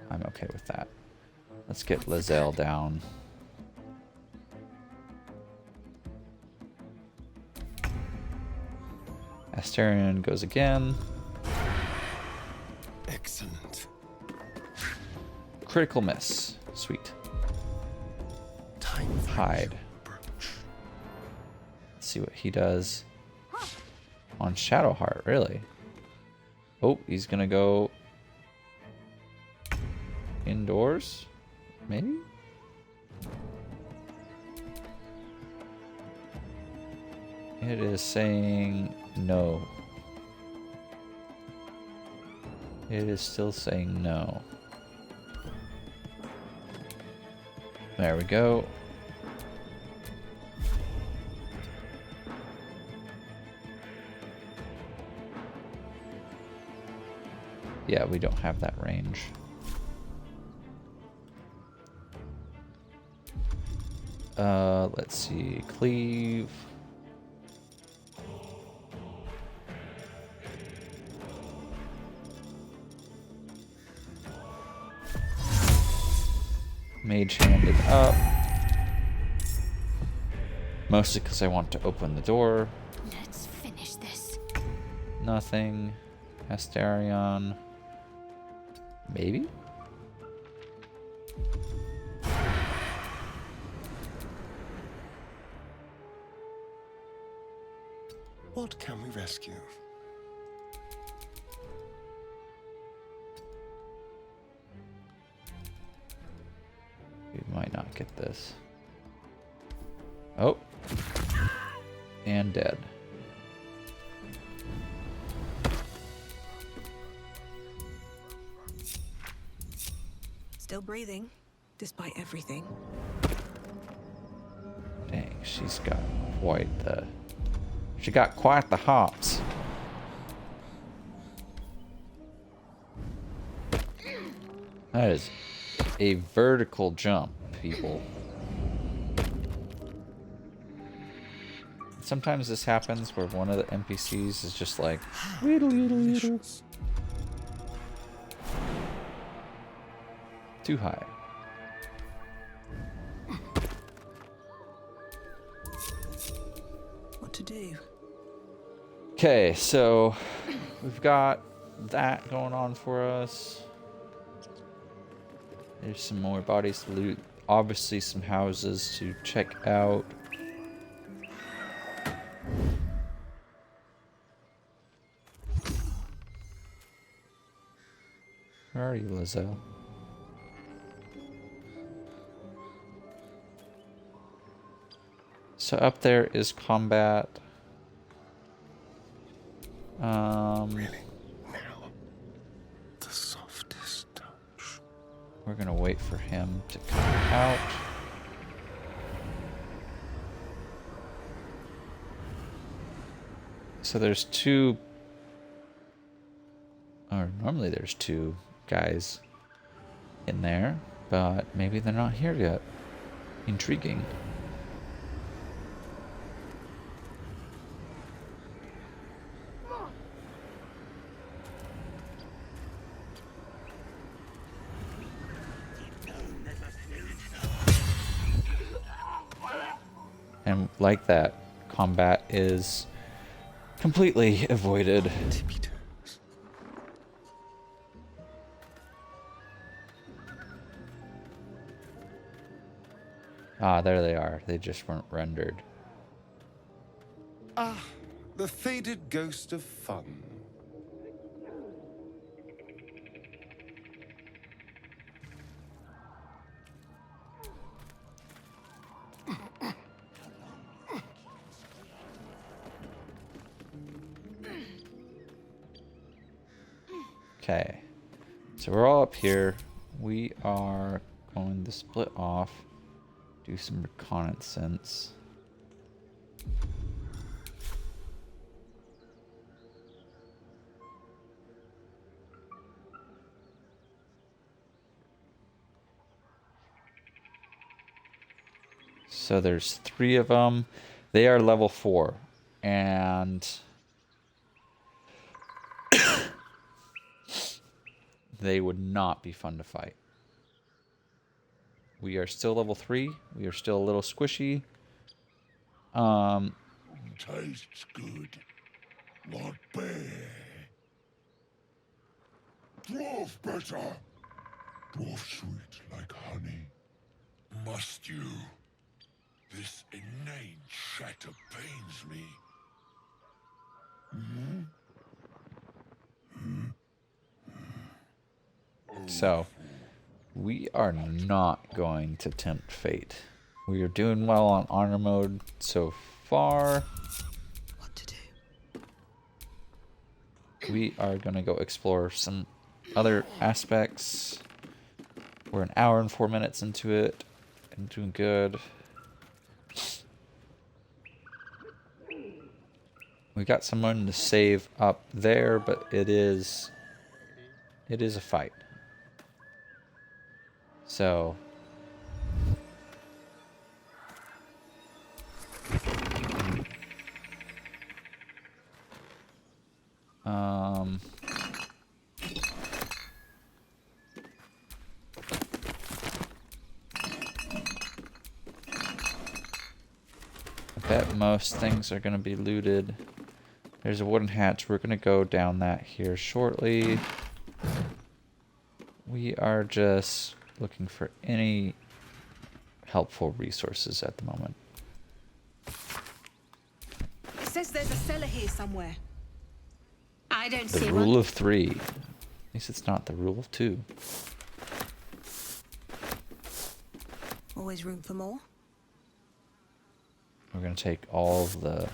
I'm okay with that. Let's get Lizelle down. Astarion goes again. Excellent. Critical miss. Sweet. Time for Hide. a brooch. Let's see what he does. On Shadowheart, really? Oh, he's gonna go indoors? Maybe? It is saying no. It is still saying no. There we go. Yeah, we don't have that range. Let's see. Cleave. Mage handed up. Mostly because I want to open the door. Let's finish this. Nothing. Asterion. Maybe? What can we rescue? We might not get this. Oh. And dead. Still breathing, despite everything. Dang, she's got quite the... She got quite the hops. That is a vertical jump, people. Sometimes this happens where one of the NPCs is just like, weedle, weedle, weedle. Too high. What to do? Okay, so we've got that going on for us. There's some more bodies to loot. Obviously some houses to check out. Where are you, Lizelle? So up there is combat. Really? Now, the softest touch. We're gonna wait for him to come out. So there's two, or normally there's two guys in there, but maybe they're not here yet. Intriguing. And like that, combat is completely avoided. Ah, there they are. They just weren't rendered. Ah, the faded ghost of fun. Okay, so we're all up here. We are going to split off, do some reconnaissance. So there's 3 of them. They are level 4, and they would not be fun to fight. We are still level 3. We are still a little squishy. Tastes good. Not bad. Dwarf better. Dwarf sweet like honey. Must you? This inane chatter pains me. So, we are not going to tempt fate. We are doing well on honor mode so far. What to do? We are going to go explore some other aspects. We're an hour and 4 minutes into it and doing good. We got someone to save up there, but it is a fight. So bet most things are going to be looted. There's a wooden hatch. We're going to go down that here shortly. We are just looking for any helpful resources at the moment. It says there's a cellar here somewhere. I don't The see rule one. of 3. At least it's not the rule of 2. Always room for more. We're going to take all of the...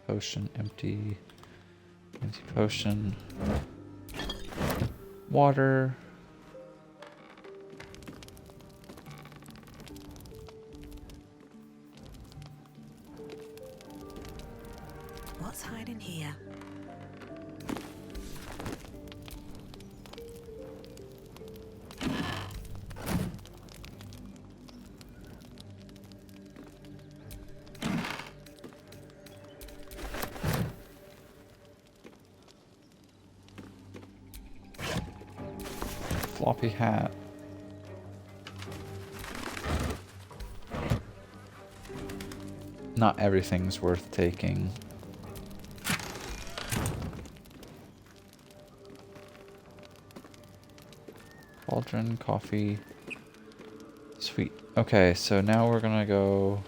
Potion, empty potion, water. What's hiding here? Floppy hat. Not everything's worth taking. Cauldron, coffee. Sweet. Okay, so now we're gonna go...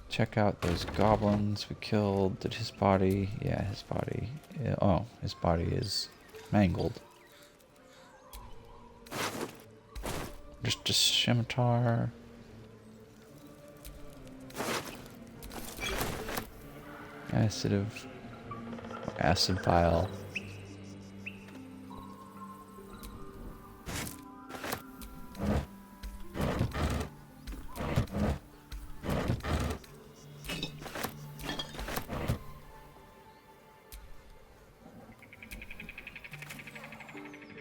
check out those goblins we killed. Did his body... yeah, his body... yeah, oh, his body is mangled. Just a scimitar. Acid vial.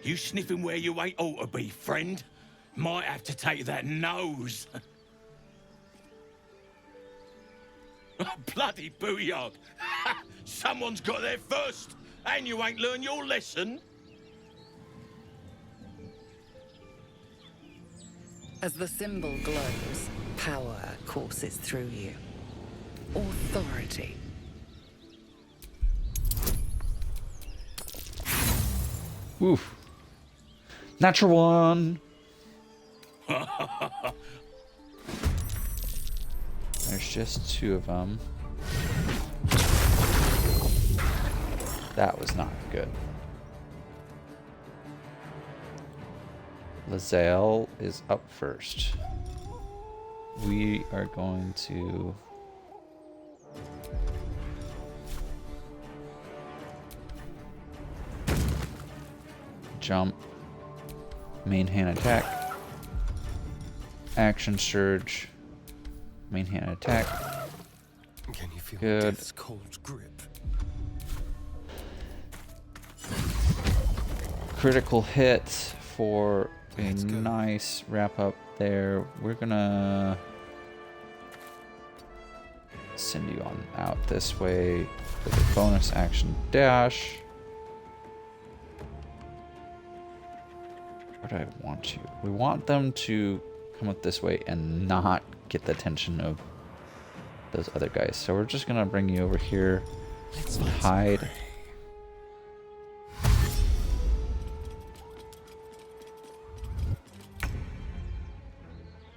You sniffing where you ain't ought to be, friend? Might have to take that nose. Bloody booyah! Someone's got there first, and you ain't learned your lesson. As the symbol glows, power courses through you. Authority. Oof. Natural one. There's just 2 of them. That was not good. Lae'zel is up first. We are going to... jump. Main hand attack. Action surge. Main hand attack. Can you feel Good. death's cold grip? Critical hit for a nice wrap up there. We're gonna send you on out this way with a bonus action dash. Where do I want you? We want them to come up this way and not get the attention of those other guys. So we're just gonna bring you over here. Hide.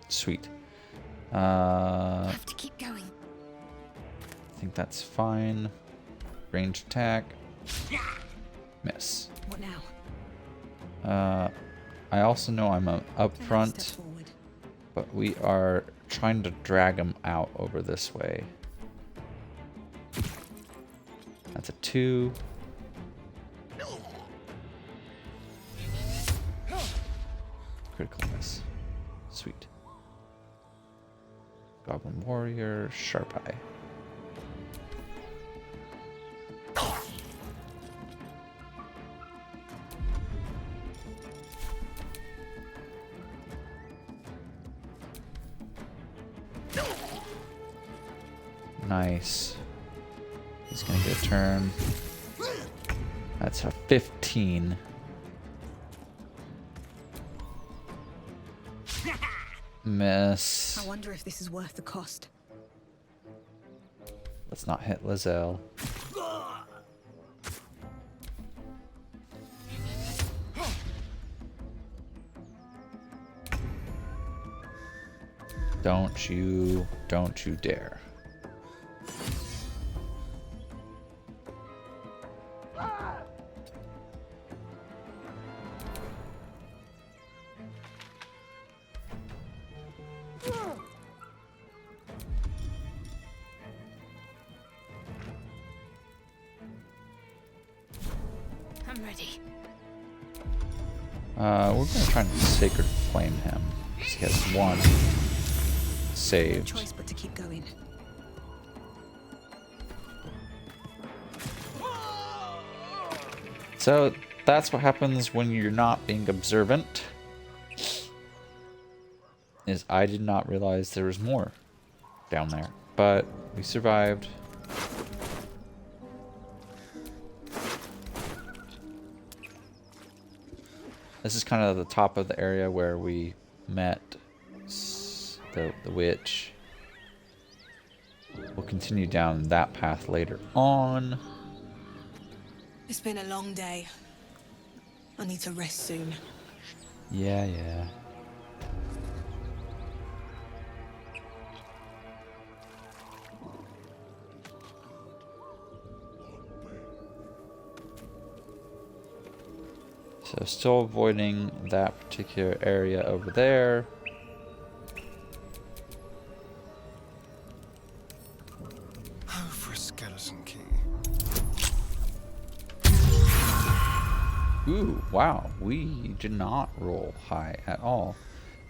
Sweet. I have to keep going. I think that's fine. Range attack. Miss. What now? I also know I'm up front, but we are trying to drag him out over this way. That's a 2. Critical miss. Sweet. Goblin warrior, sharp eye. Nice. He's gonna get a turn. That's a 15. Miss. I wonder if this is worth the cost. Let's not hit Lizelle. Don't you dare. I'm ready. We're gonna try and Sacred Flame him. He has one saved. No choice but to keep going. So that's what happens when you're not being observant. Is I did not realize there was more down there, but we survived. This is kind of the top of the area where we met the witch. We'll continue down that path later on. It's been a long day. I need to rest soon. Yeah, yeah. So still avoiding that particular area over there. Oh, for a skeleton key. Ooh, wow. We did not roll high at all.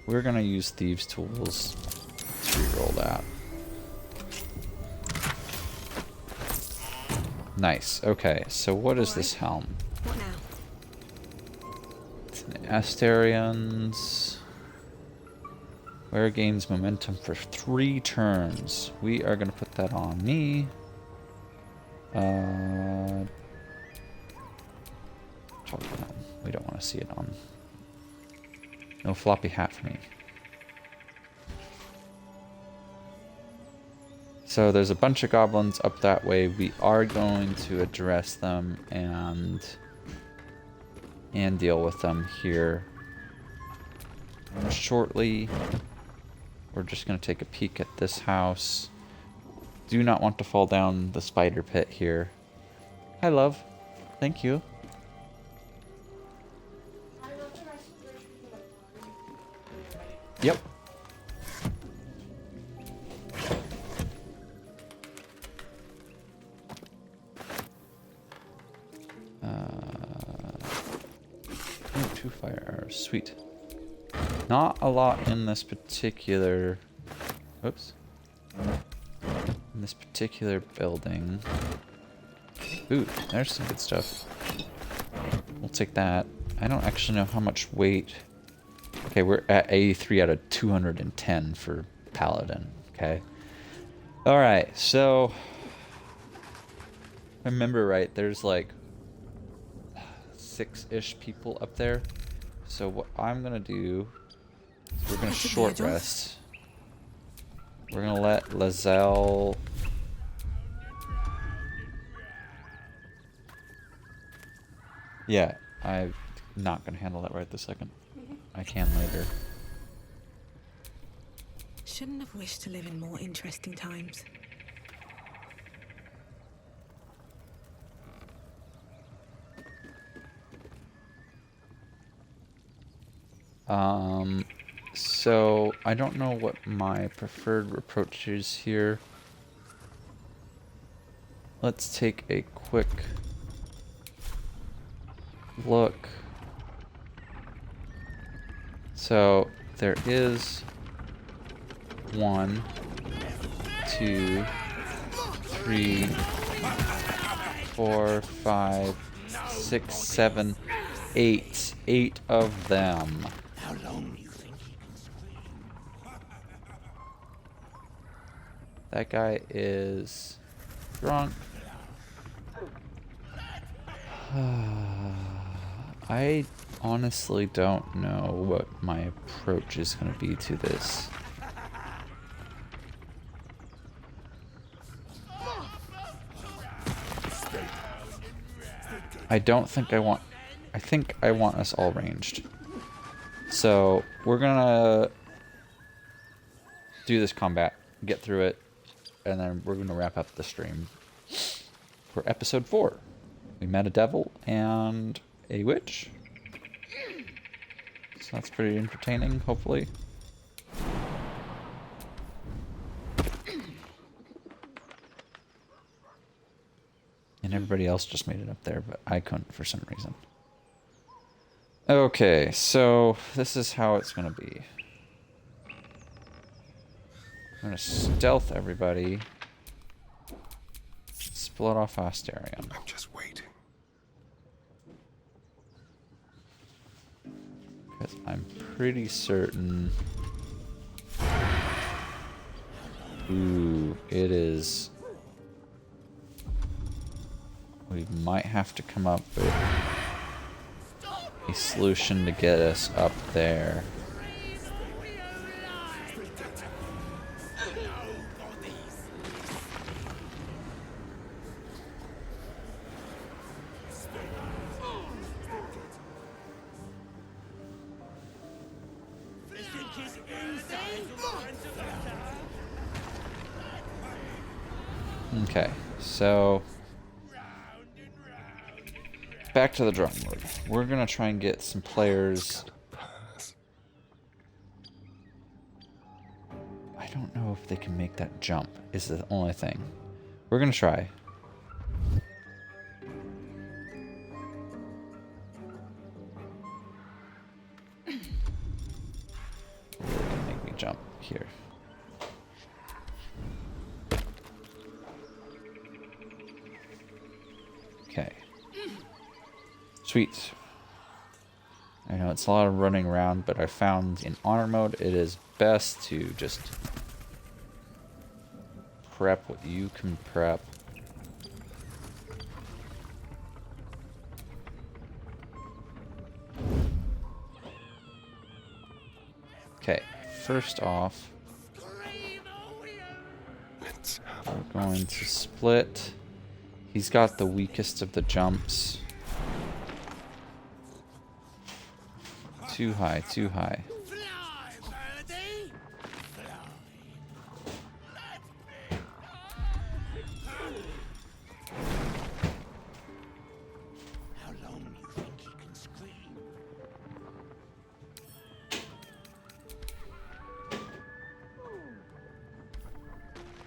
We're going to use Thieves' Tools to reroll that. Nice. Okay, so what is this helm? What now? It's an Asterian's. Where gains momentum for 3 turns. We are going to put that on me. We don't want to see it on. No floppy hat for me. So there's a bunch of goblins up that way. We are going to address them and deal with them here shortly. We're just going to take a peek at this house. Do not want to fall down the spider pit here. Hi, love. Thank you. Yep. Ooh, 2 fire arrows. Sweet. Not a lot in this particular... Oops. In this particular building. Ooh, there's some good stuff. We'll take that. I don't actually know how much weight... Okay, we're at 83 out of 210 for Paladin. Okay. Alright, so... If I remember right, there's like... 6-ish people up there. So what I'm gonna do... is we're gonna short rest. We're gonna let Lizelle... Yeah, I'm not gonna handle that right this second. I can later. Shouldn't have wished to live in more interesting times. So I don't know what my preferred approach is here. Let's take a quick look. So there is 1, 2, 3, 4, 5, 6, 7, 8. 8 of them. How long you think you can scream? That guy is drunk. I honestly don't know what my approach is going to be to this. I don't think I want... I think I want us all ranged. So, we're gonna do this combat, get through it, and then we're gonna wrap up the stream for episode 4. We met a devil and a witch. So that's pretty entertaining, hopefully. And everybody else just made it up there, but I couldn't for some reason. Okay, so this is how it's gonna be. I'm gonna stealth everybody. Split off Asterion. I'm just waiting. Because I'm pretty certain... Ooh, it is... We might have to come up with a solution to get us up there. Okay, so back to the drawing board. We're gonna try and get some players. I don't know if they can make that jump, is the only thing. We're gonna try. They're gonna make me jump here. Okay. Sweet. I know it's a lot of running around, but I found in honor mode it is best to just prep what you can prep. Okay, first off, we're going to split. He's got the weakest of the jumps. Too high, too high.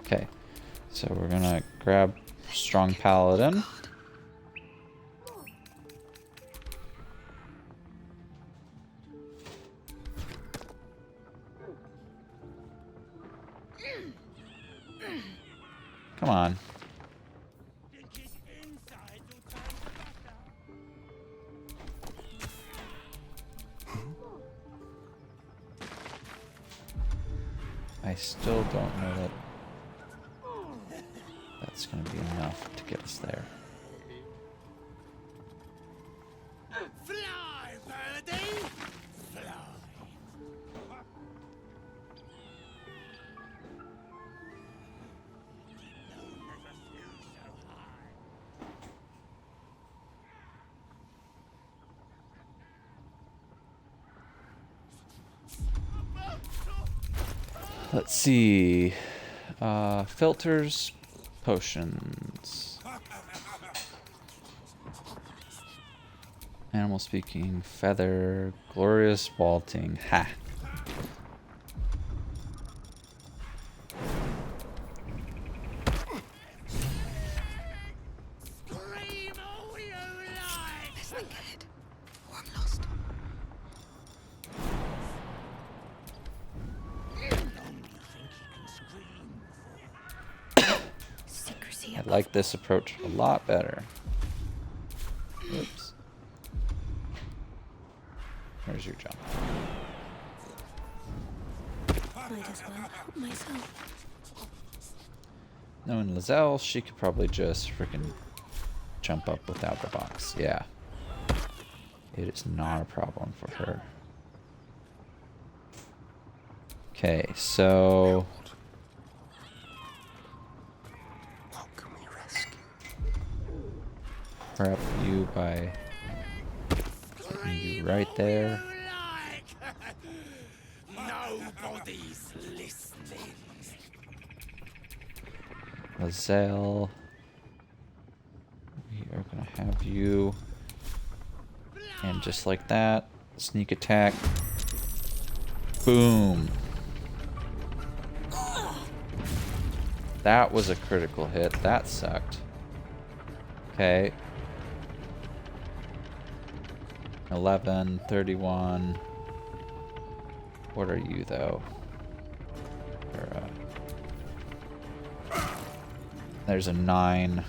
Okay, so we're gonna grab Strong Paladin. Come on. I still don't know that that's going to be enough to get us there. Fly, birdie! Fly. Let's see. Filters, potions. Animal speaking, feather, glorious vaulting. Ha! I like this approach a lot better. Oops. Where's your jump? Might as well help myself. Knowing Lizelle, she could probably just freaking jump up without the box. Yeah. It is not a problem for her. Okay, so... What can we rescue? Prep you by putting you right there. Nobody's listening. Lizelle. We are gonna have you. And just like that, sneak attack. Boom. That was a critical hit. That sucked. Okay. 11, 31. What are you, though? There's a 9.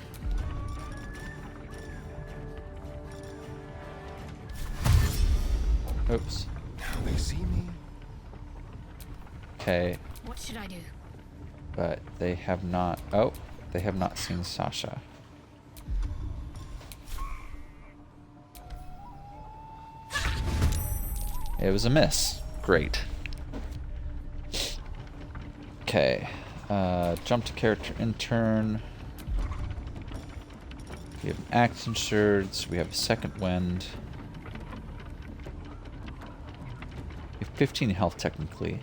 Oops. Now they see me. Okay. What should I do? But they have not... Oh, they have not seen Sasha. It was a miss. Great. Okay. Jump to character in turn. We have action surge. We have second wind. We have 15 health technically.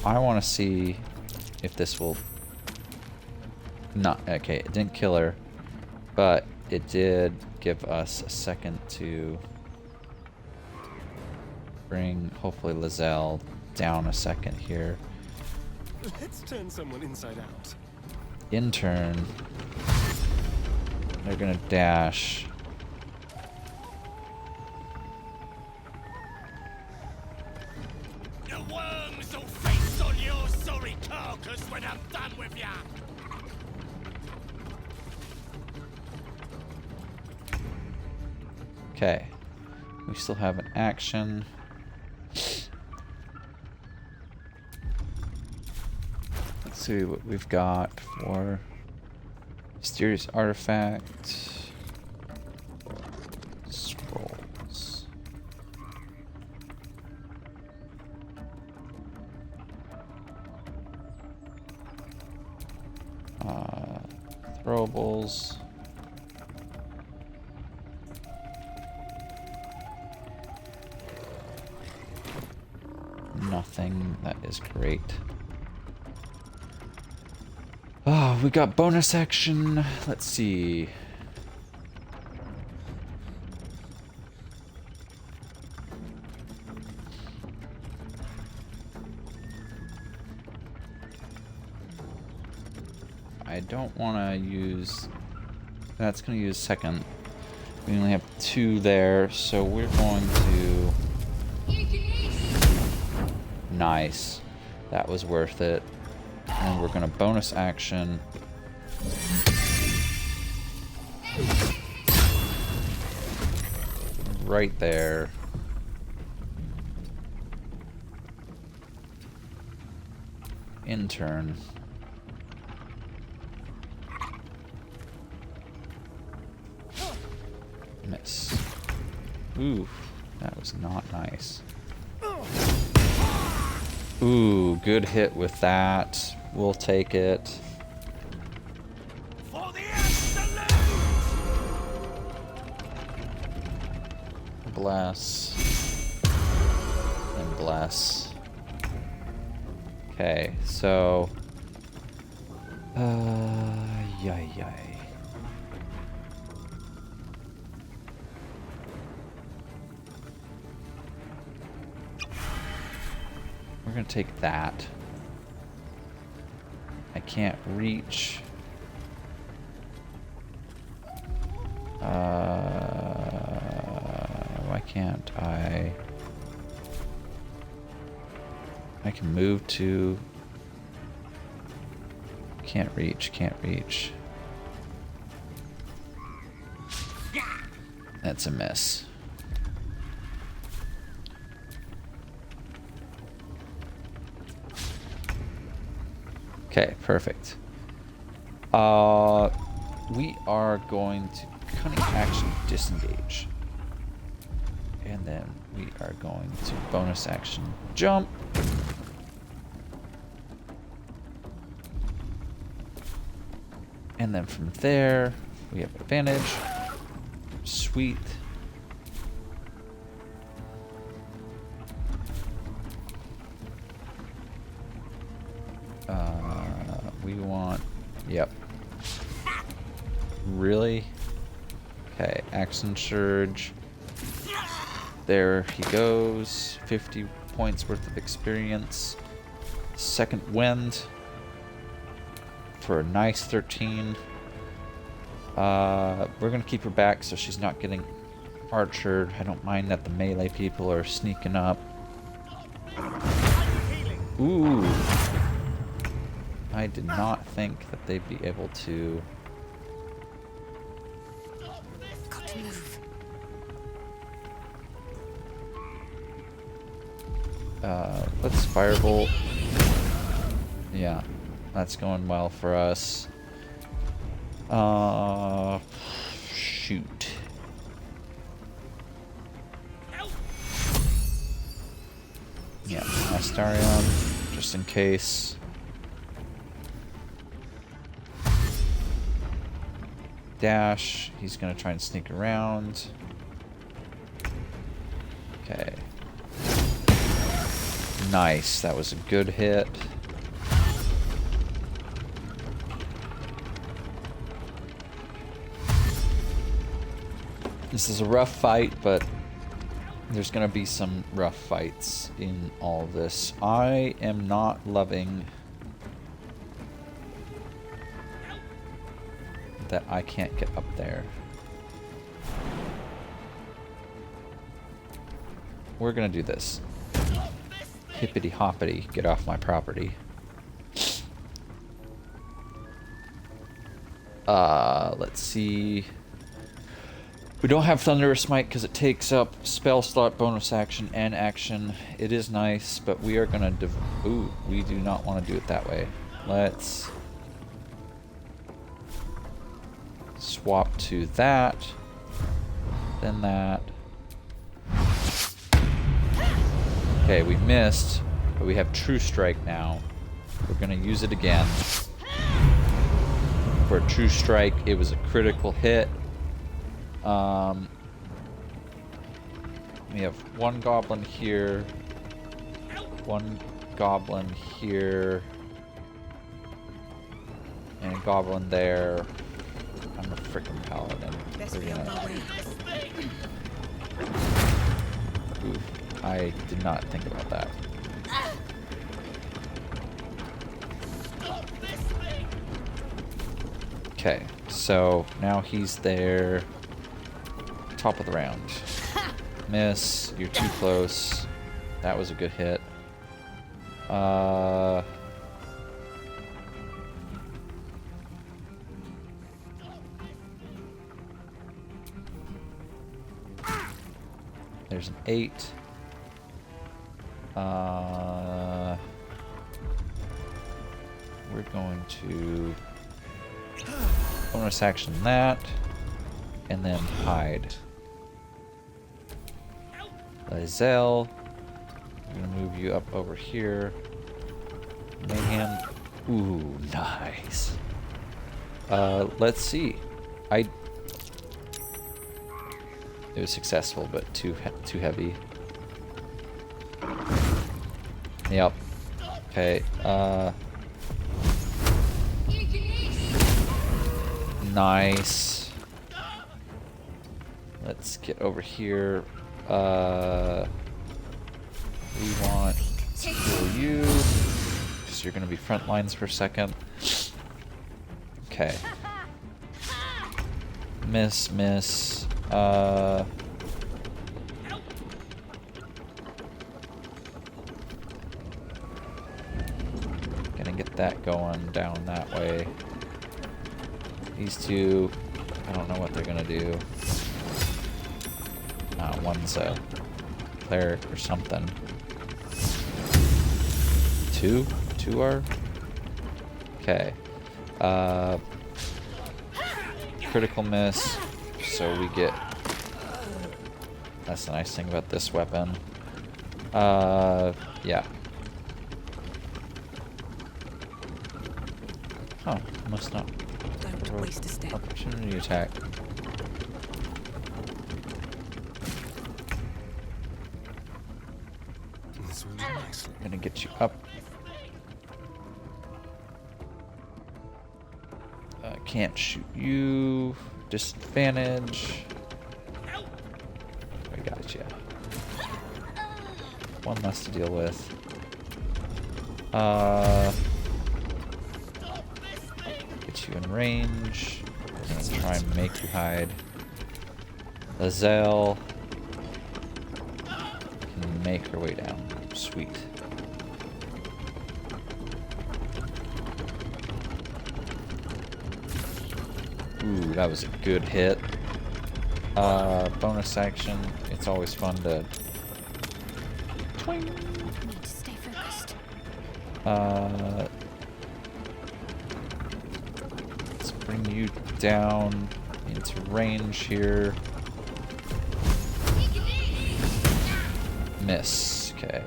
I want to see if this will not... Okay, it didn't kill her, but it did give us a second to bring, hopefully, Lizelle down a second here. Let's turn someone inside out. In turn, they're going to dash. The worms will feast on your sorry carcass when I'm done with ya. Okay. We still have an action. Let's see what we've got for mysterious artifact. Scrolls. Throwables. Nothing. That is great. Oh, we got bonus action. Let's see. I don't want to use... That's going to use second. We only have 2 there, so we're going to... Nice. That was worth it. And we're going to bonus action. Right there. In turn. Miss. Ooh, that was not nice. Ooh, good hit with that. We'll take it. For the absolute! Bless. And bless. Okay, so... Yay. We're gonna take that. I can't reach. Why can't I? I can move to... Can't reach. That's a miss. Okay, perfect. We are going to cunning action disengage. And then we are going to bonus action jump. And then from there, we have advantage. Sweet. We want... Yep. Really? Okay, action surge. There he goes. 50 points worth of experience. Second wind. For a nice 13. We're going to keep her back so she's not getting archered. I don't mind that the melee people are sneaking up. Ooh. I did not think that they'd be able to... Got to move. Let's firebolt. Yeah, that's going well for us. Shoot. Yeah, Astarion, just in case. Dash, he's gonna try and sneak around. Okay. Nice, that was a good hit. This is a rough fight, but there's gonna be some rough fights in all of this. I am not loving that I can't get up there. We're gonna do this. Hippity hoppity, get off my property. Let's see. We don't have Thunderous Smite because it takes up spell slot, bonus action, and action. It is nice, but we are gonna ooh, we do not want to do it that way. Let's swap to that, then that. Okay, we missed, but we have True Strike now. We're gonna use it again. For a True Strike, it was a critical hit. We have one goblin here, one goblin here, and a goblin there. I'm a freaking paladin. We're gonna... Oof, I did not think about that. Okay, so now he's there. Top of the round. Miss, you're too close. That was a good hit. There's an 8. We're going to bonus action that, and then hide. Lizelle, I'm gonna move you up over here. Mayhem. Ooh, nice. Let's see. It was successful, but too heavy. Yep. Okay. Nice. Let's get over here. We want to heal you, because you're going to be front lines for a second. Okay. Miss. Gonna get that going down that way. These two, I don't know what they're gonna do. One's a cleric or something. Two are? Okay. Critical miss, so we get... That's the nice thing about this weapon. Yeah. Oh, must not. Don't waste a step. Opportunity attack. This one's nice. Gonna get you up. Can't shoot you. Disadvantage. I got you. One less to deal with. Get you in range. We're gonna try and make you hide. Lazelle can make her way down. Sweet. Ooh, that was a good hit. Bonus action. It's always fun to... Twing! Need to stay focused. Let's bring you down into range here. Miss. Okay.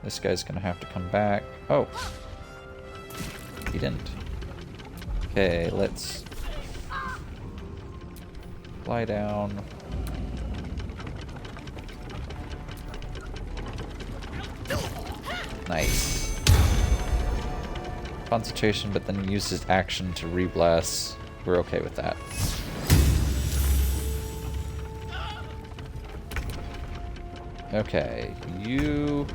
This guy's gonna have to come back. Oh! He didn't. Okay, let's... Fly down. Nice. Concentration, but then use his action to re-bless. We're okay with that. Okay, you...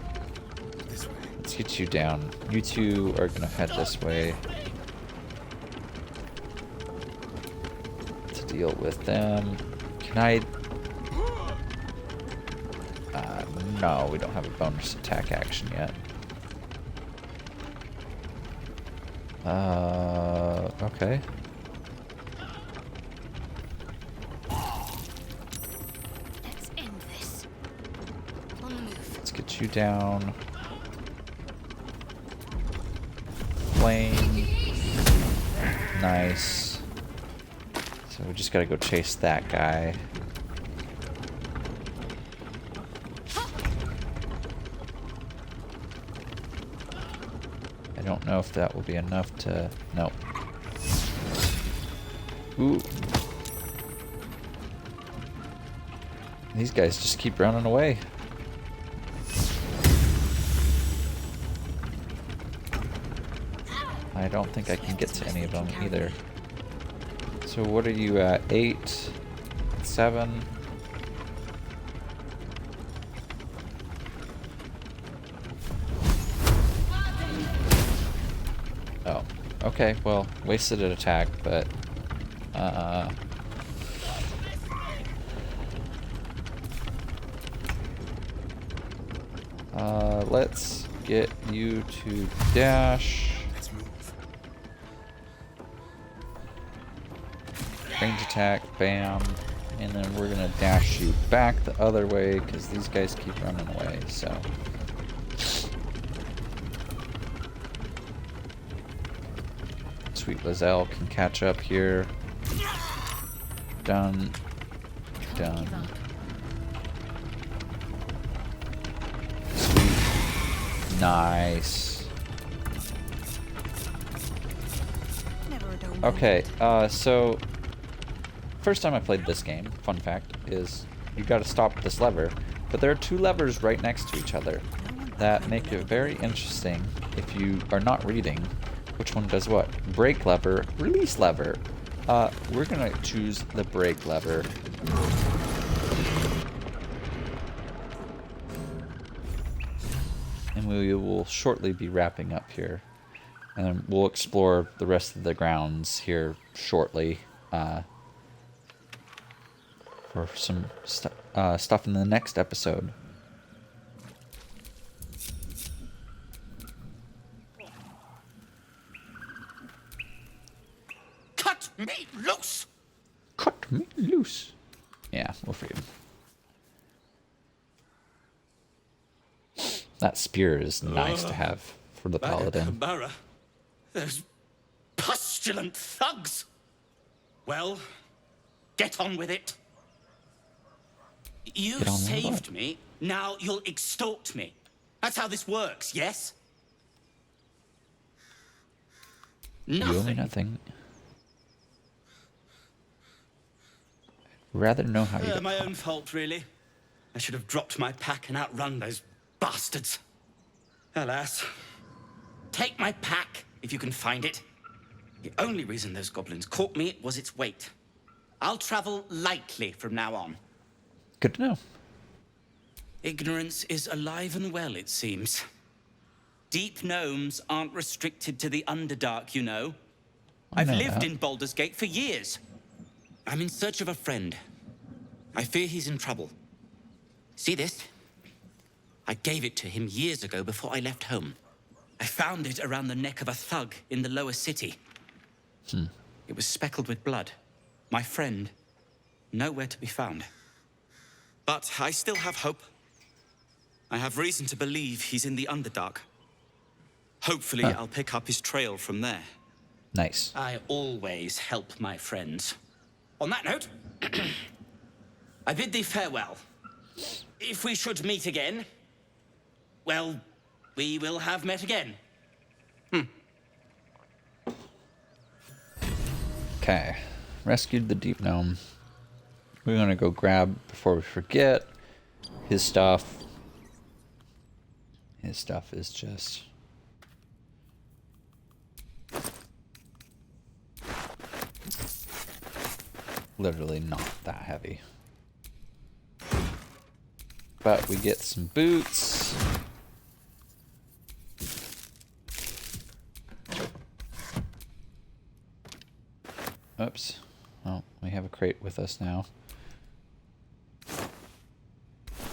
Let's get you down. You two are gonna head this way. To deal with them. Can I... no, we don't have a bonus attack action yet. Okay. Let's end this. On the move. Let's get you down. Flame. Nice. So we just gotta go chase that guy. I don't know if that will be enough to... Nope. Ooh. These guys just keep running away. I don't think I can get to any of them either. So what are you at? 8? 7? Oh. Okay, well, wasted an attack, but... let's get you to dash. Let's move. Range attack, bam. And then we're gonna dash you back the other way because these guys keep running away, so. Sweet Lazelle can catch up here. Done. Done. Sweet. Nice. Okay, so first time I played this game, fun fact, is you gotta stop this lever, but there are two levers right next to each other that make it very interesting if you are not reading which one does what. Brake lever, release lever. We're gonna choose the brake lever. And we will shortly be wrapping up here. And then we'll explore the rest of the grounds here shortly. For some stuff in the next episode. Cut me loose! Cut me loose. Yeah, we'll free him. That spear is nice to have for the paladin. Barra, there's postulant thugs. Well, get on with it. You Get on with saved what? me, now you'll extort me. That's how this works, yes? You owe me nothing. I'd rather know how you got My caught. own fault, really. I should have dropped my pack and outrun those bastards. Alas. Take my pack, if you can find it. The only reason those goblins caught me was its weight. I'll travel lightly from now on. Good to know. Ignorance is alive and well, it seems. Deep gnomes aren't restricted to the Underdark, you know. I've know lived that. in Baldur's Gate for years. I'm in search of a friend. I fear he's in trouble. See this? I gave it to him years ago before I left home. I found it around the neck of a thug in the lower city. It was speckled with blood. My friend, nowhere to be found. But I still have hope. I have reason to believe he's in the Underdark. Hopefully, I'll pick up his trail from there. Nice. I always help my friends. On that note, I bid thee farewell. If we should meet again, well, we will have met again. Okay. Rescued the deep gnome. We're gonna go grab, before we forget, his stuff. His stuff is just... literally not that heavy. But we get some boots. Oops. Oh, we have a crate with us now.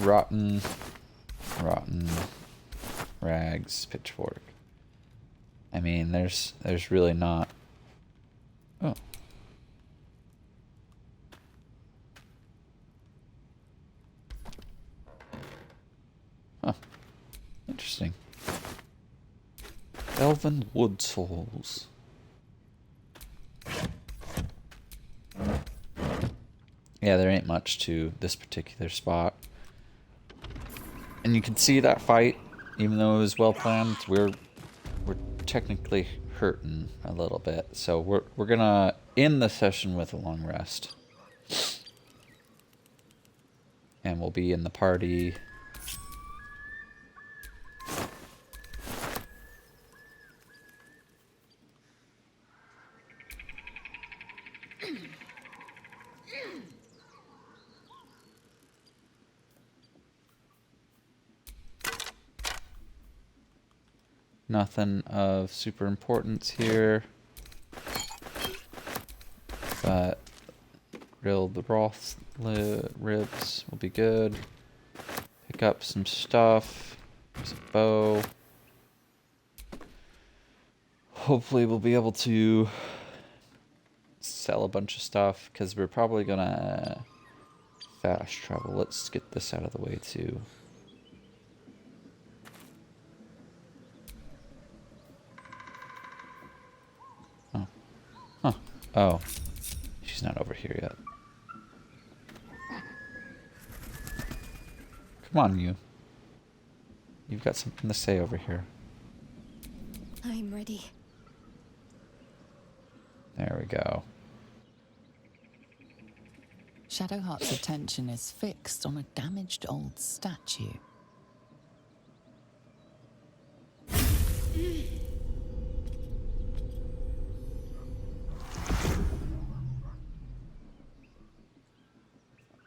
Rotten rags, pitchfork. I mean, there's really not... Oh. Huh. Interesting. Elven wood souls. Yeah, there ain't much to this particular spot. And you can see that fight, even though it was well planned, we're technically hurting a little bit. So we're gonna end the session with a long rest. And we'll be in the party. Nothing of super importance here, but grill the broth ribs will be good. Pick up some stuff. There's a bow. Hopefully we'll be able to sell a bunch of stuff, because we're probably gonna fast travel. Let's get this out of the way too. Huh. Oh. She's not over here yet. Come on, you. You've got something to say over here. I'm ready. There we go. Shadowheart's attention is fixed on a damaged old statue.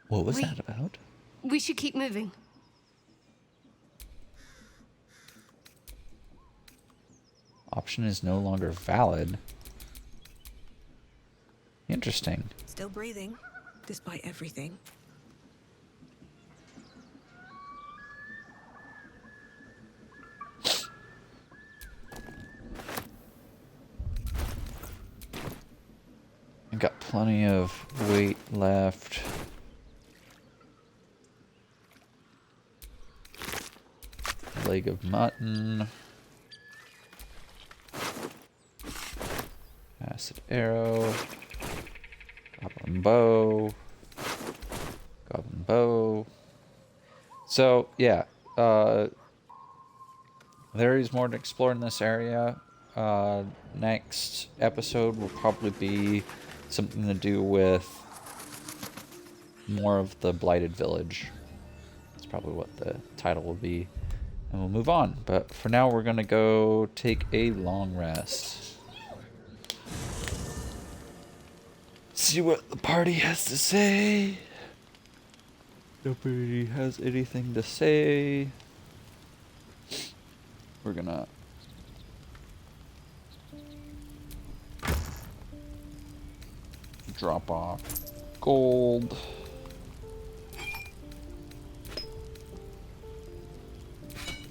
What was that about? We should keep moving. Option is no longer valid. Interesting. Still breathing, despite everything. I got plenty of weight left. Leg of mutton. Acid arrow. Goblin bow. Goblin bow. So, yeah. There is more to explore in this area. Next episode will probably be something to do with more of the Blighted Village. That's probably what the title will be. And we'll move on. But for now, we're going to go take a long rest. See what the party has to say. Nobody has anything to say. We're gonna drop off gold.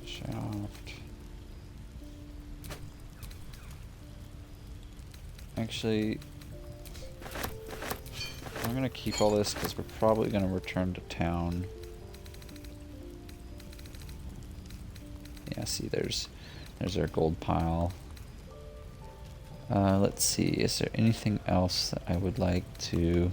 Shaft. Actually, I'm gonna keep all this because we're probably gonna return to town. Yeah, see, there's our gold pile. Let's see, is there anything else that I would like to...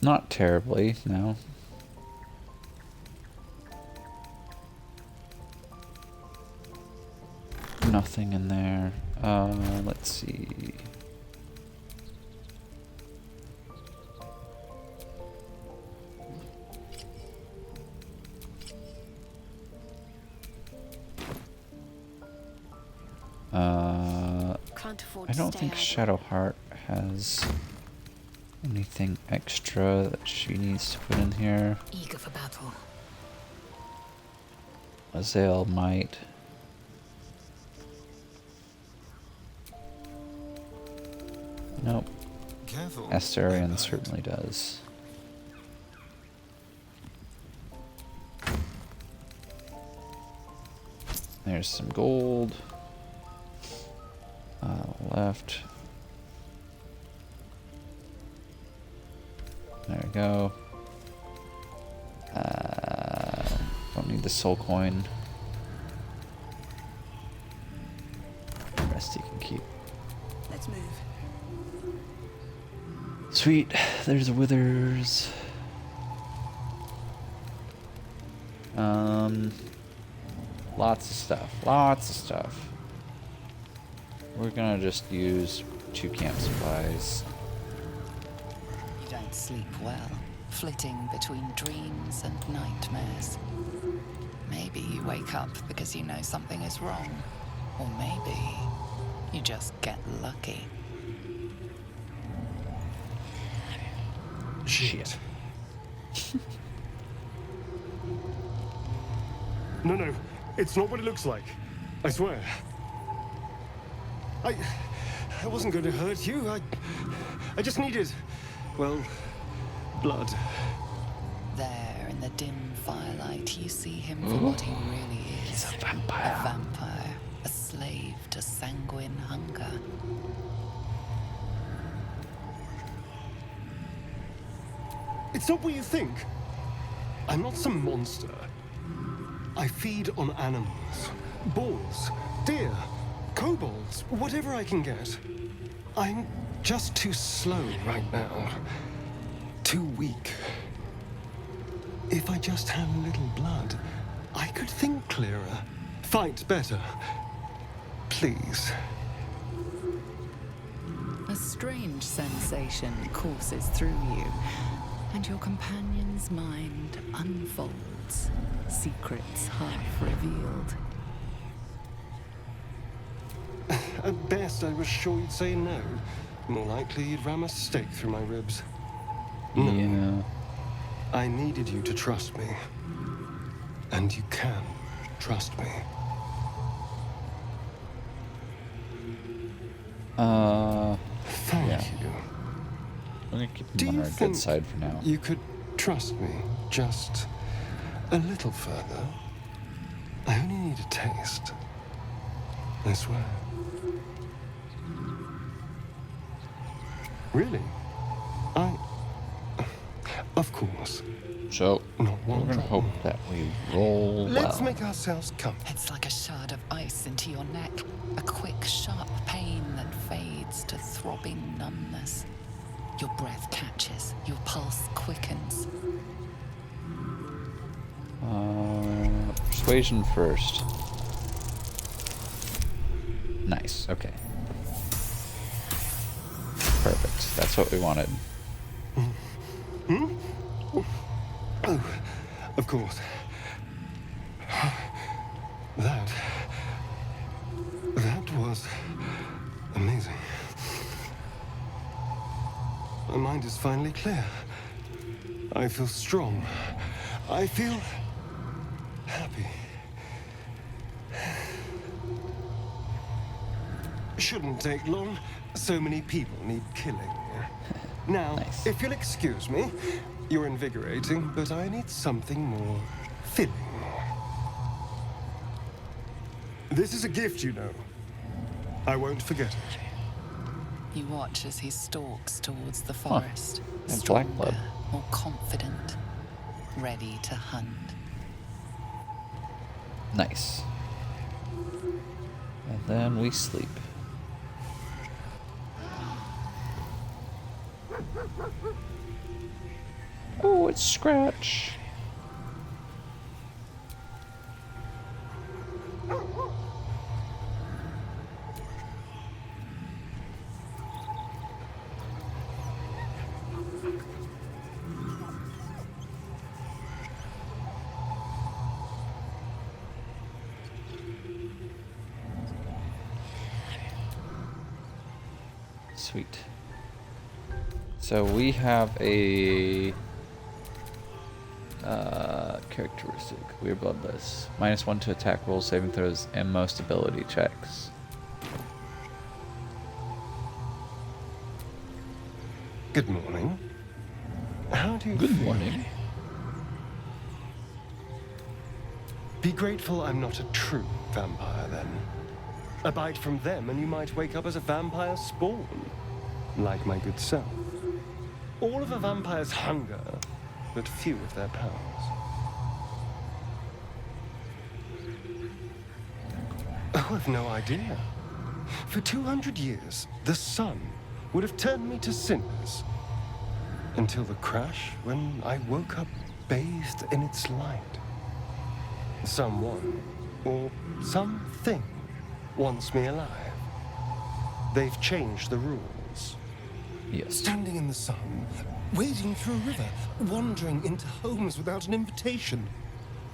Not terribly, no. Nothing in there. Let's see. I don't think Shadowheart has anything extra that she needs to put in here. Eager for battle. Azael might. Nope. Careful. Astarion certainly does. There's some gold. Left. There we go. Don't need the soul coin. The rest you can keep. Let's move. Sweet. There's the withers. Lots of stuff. Lots of stuff. We're gonna just use 2 camp supplies. You don't sleep well, flitting between dreams and nightmares. Maybe you wake up because you know something is wrong. Or maybe you just get lucky. Shit. No, it's not what it looks like. I swear. I wasn't going to hurt you. I just needed, well, blood. There, in the dim firelight, you see him for what he really is. He's a vampire. A vampire. A slave to sanguine hunger. It's not what you think. I'm not some monster. I feed on animals. Boars, deer, kobolds, whatever I can get. I'm just too slow right now. Too weak. If I just had a little blood, I could think clearer. Fight better. Please. A strange sensation courses through you, and your companion's mind unfolds, secrets half revealed. At best, I was sure you'd say no. More likely, you'd ram a stake through my ribs. No. Yeah. I needed you to trust me. And you can trust me. Thank you. I'm gonna keep him on our good side for now. You could trust me just a little further. I only need a taste. I swear. Really? Of course. So, Not we're one going to drop hope more. that we roll Let's well. make ourselves comfortable. It's like a shard of ice into your neck. A quick, sharp pain that fades to throbbing numbness. Your breath catches. Your pulse quickens. Persuasion first. Nice, okay. Perfect, that's what we wanted. Oh, of course. That was amazing. My mind is finally clear. I feel strong. I feel happy. Shouldn't take long. So many people need killing. Now, Nice. if you'll excuse me, you're invigorating, but I need something more filling. This is a gift, you know. I won't forget it. You watch as he stalks towards the forest. And black blood. Stronger, more confident, ready to hunt. Nice. And then we sleep. Oh, it's Scratch. Sweet. So we have a characteristic. We are bloodless. -1 to attack rolls, saving throws, and most ability checks. Good morning. How do you Good feel? morning. Be grateful I'm not a true vampire, then. A bite from them and you might wake up as a vampire spawn. Like my good self. All of a vampire's hunger, but few of their powers. Oh, I've no idea. For 200 years, the sun would have turned me to cinders. Until the crash, when I woke up bathed in its light. Someone, or something, wants me alive. They've changed the rules. Yes. Standing in the sun, wading through a river, wandering into homes without an invitation.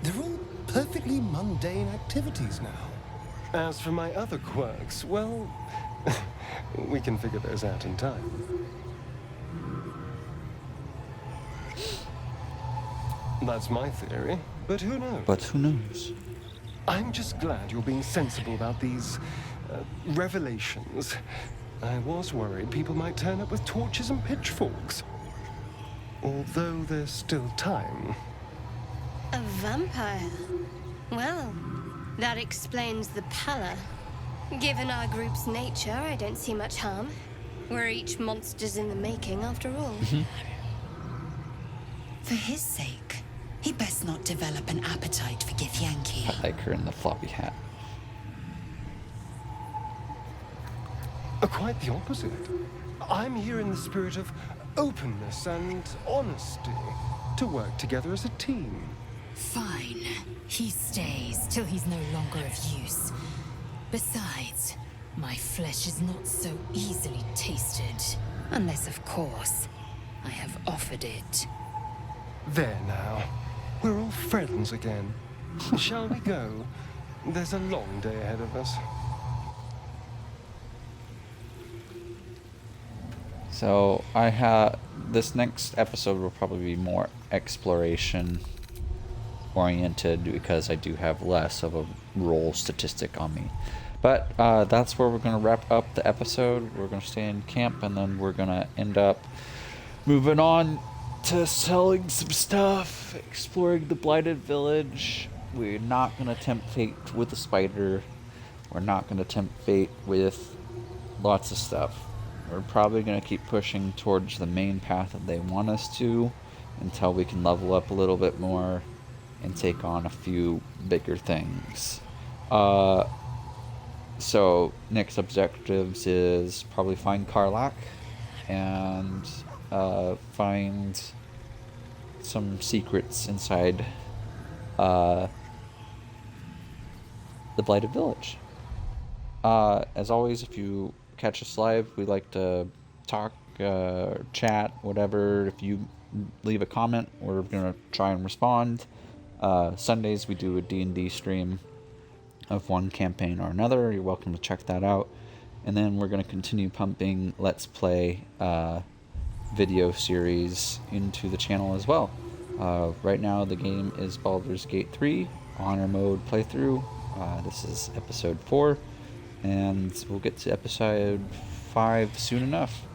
They're all perfectly mundane activities now. As for my other quirks, well, we can figure those out in time. That's my theory, but who knows? But who knows? I'm just glad you're being sensible about these revelations. I was worried people might turn up with torches and pitchforks. Although there's still time. A vampire? Well, that explains the pallor. Given our group's nature, I don't see much harm. We're each monsters in the making, after all. For his sake, he best not develop an appetite for Githyanki. I like her in the floppy hat. Quite the opposite. I'm here in the spirit of openness and honesty to work together as a team. Fine. He stays till he's no longer of use. Besides, my flesh is not so easily tasted. Unless, of course, I have offered it. There now. We're all friends again. Shall we go? There's a long day ahead of us. So this next episode will probably be more exploration oriented because I do have less of a roll statistic on me. But that's where we're going to wrap up the episode. We're going to stay in camp and then we're going to end up moving on to selling some stuff, exploring the blighted village. We're not going to tempt fate with the spider. We're not going to tempt fate with lots of stuff. We're probably going to keep pushing towards the main path that they want us to, until we can level up a little bit more and take on a few bigger things. So next objectives is probably find Karlach and find some secrets inside the Blighted Village. As always, if you catch us live, we like to talk, chat, whatever. If you leave a comment, we're going to try and respond. Sundays we do a D&D stream of one campaign or another. You're welcome to check that out. And then we're going to continue pumping Let's Play video series into the channel as well. Right now the game is Baldur's Gate 3 Honor Mode playthrough. This is episode 4, and we'll get to episode 5 soon enough.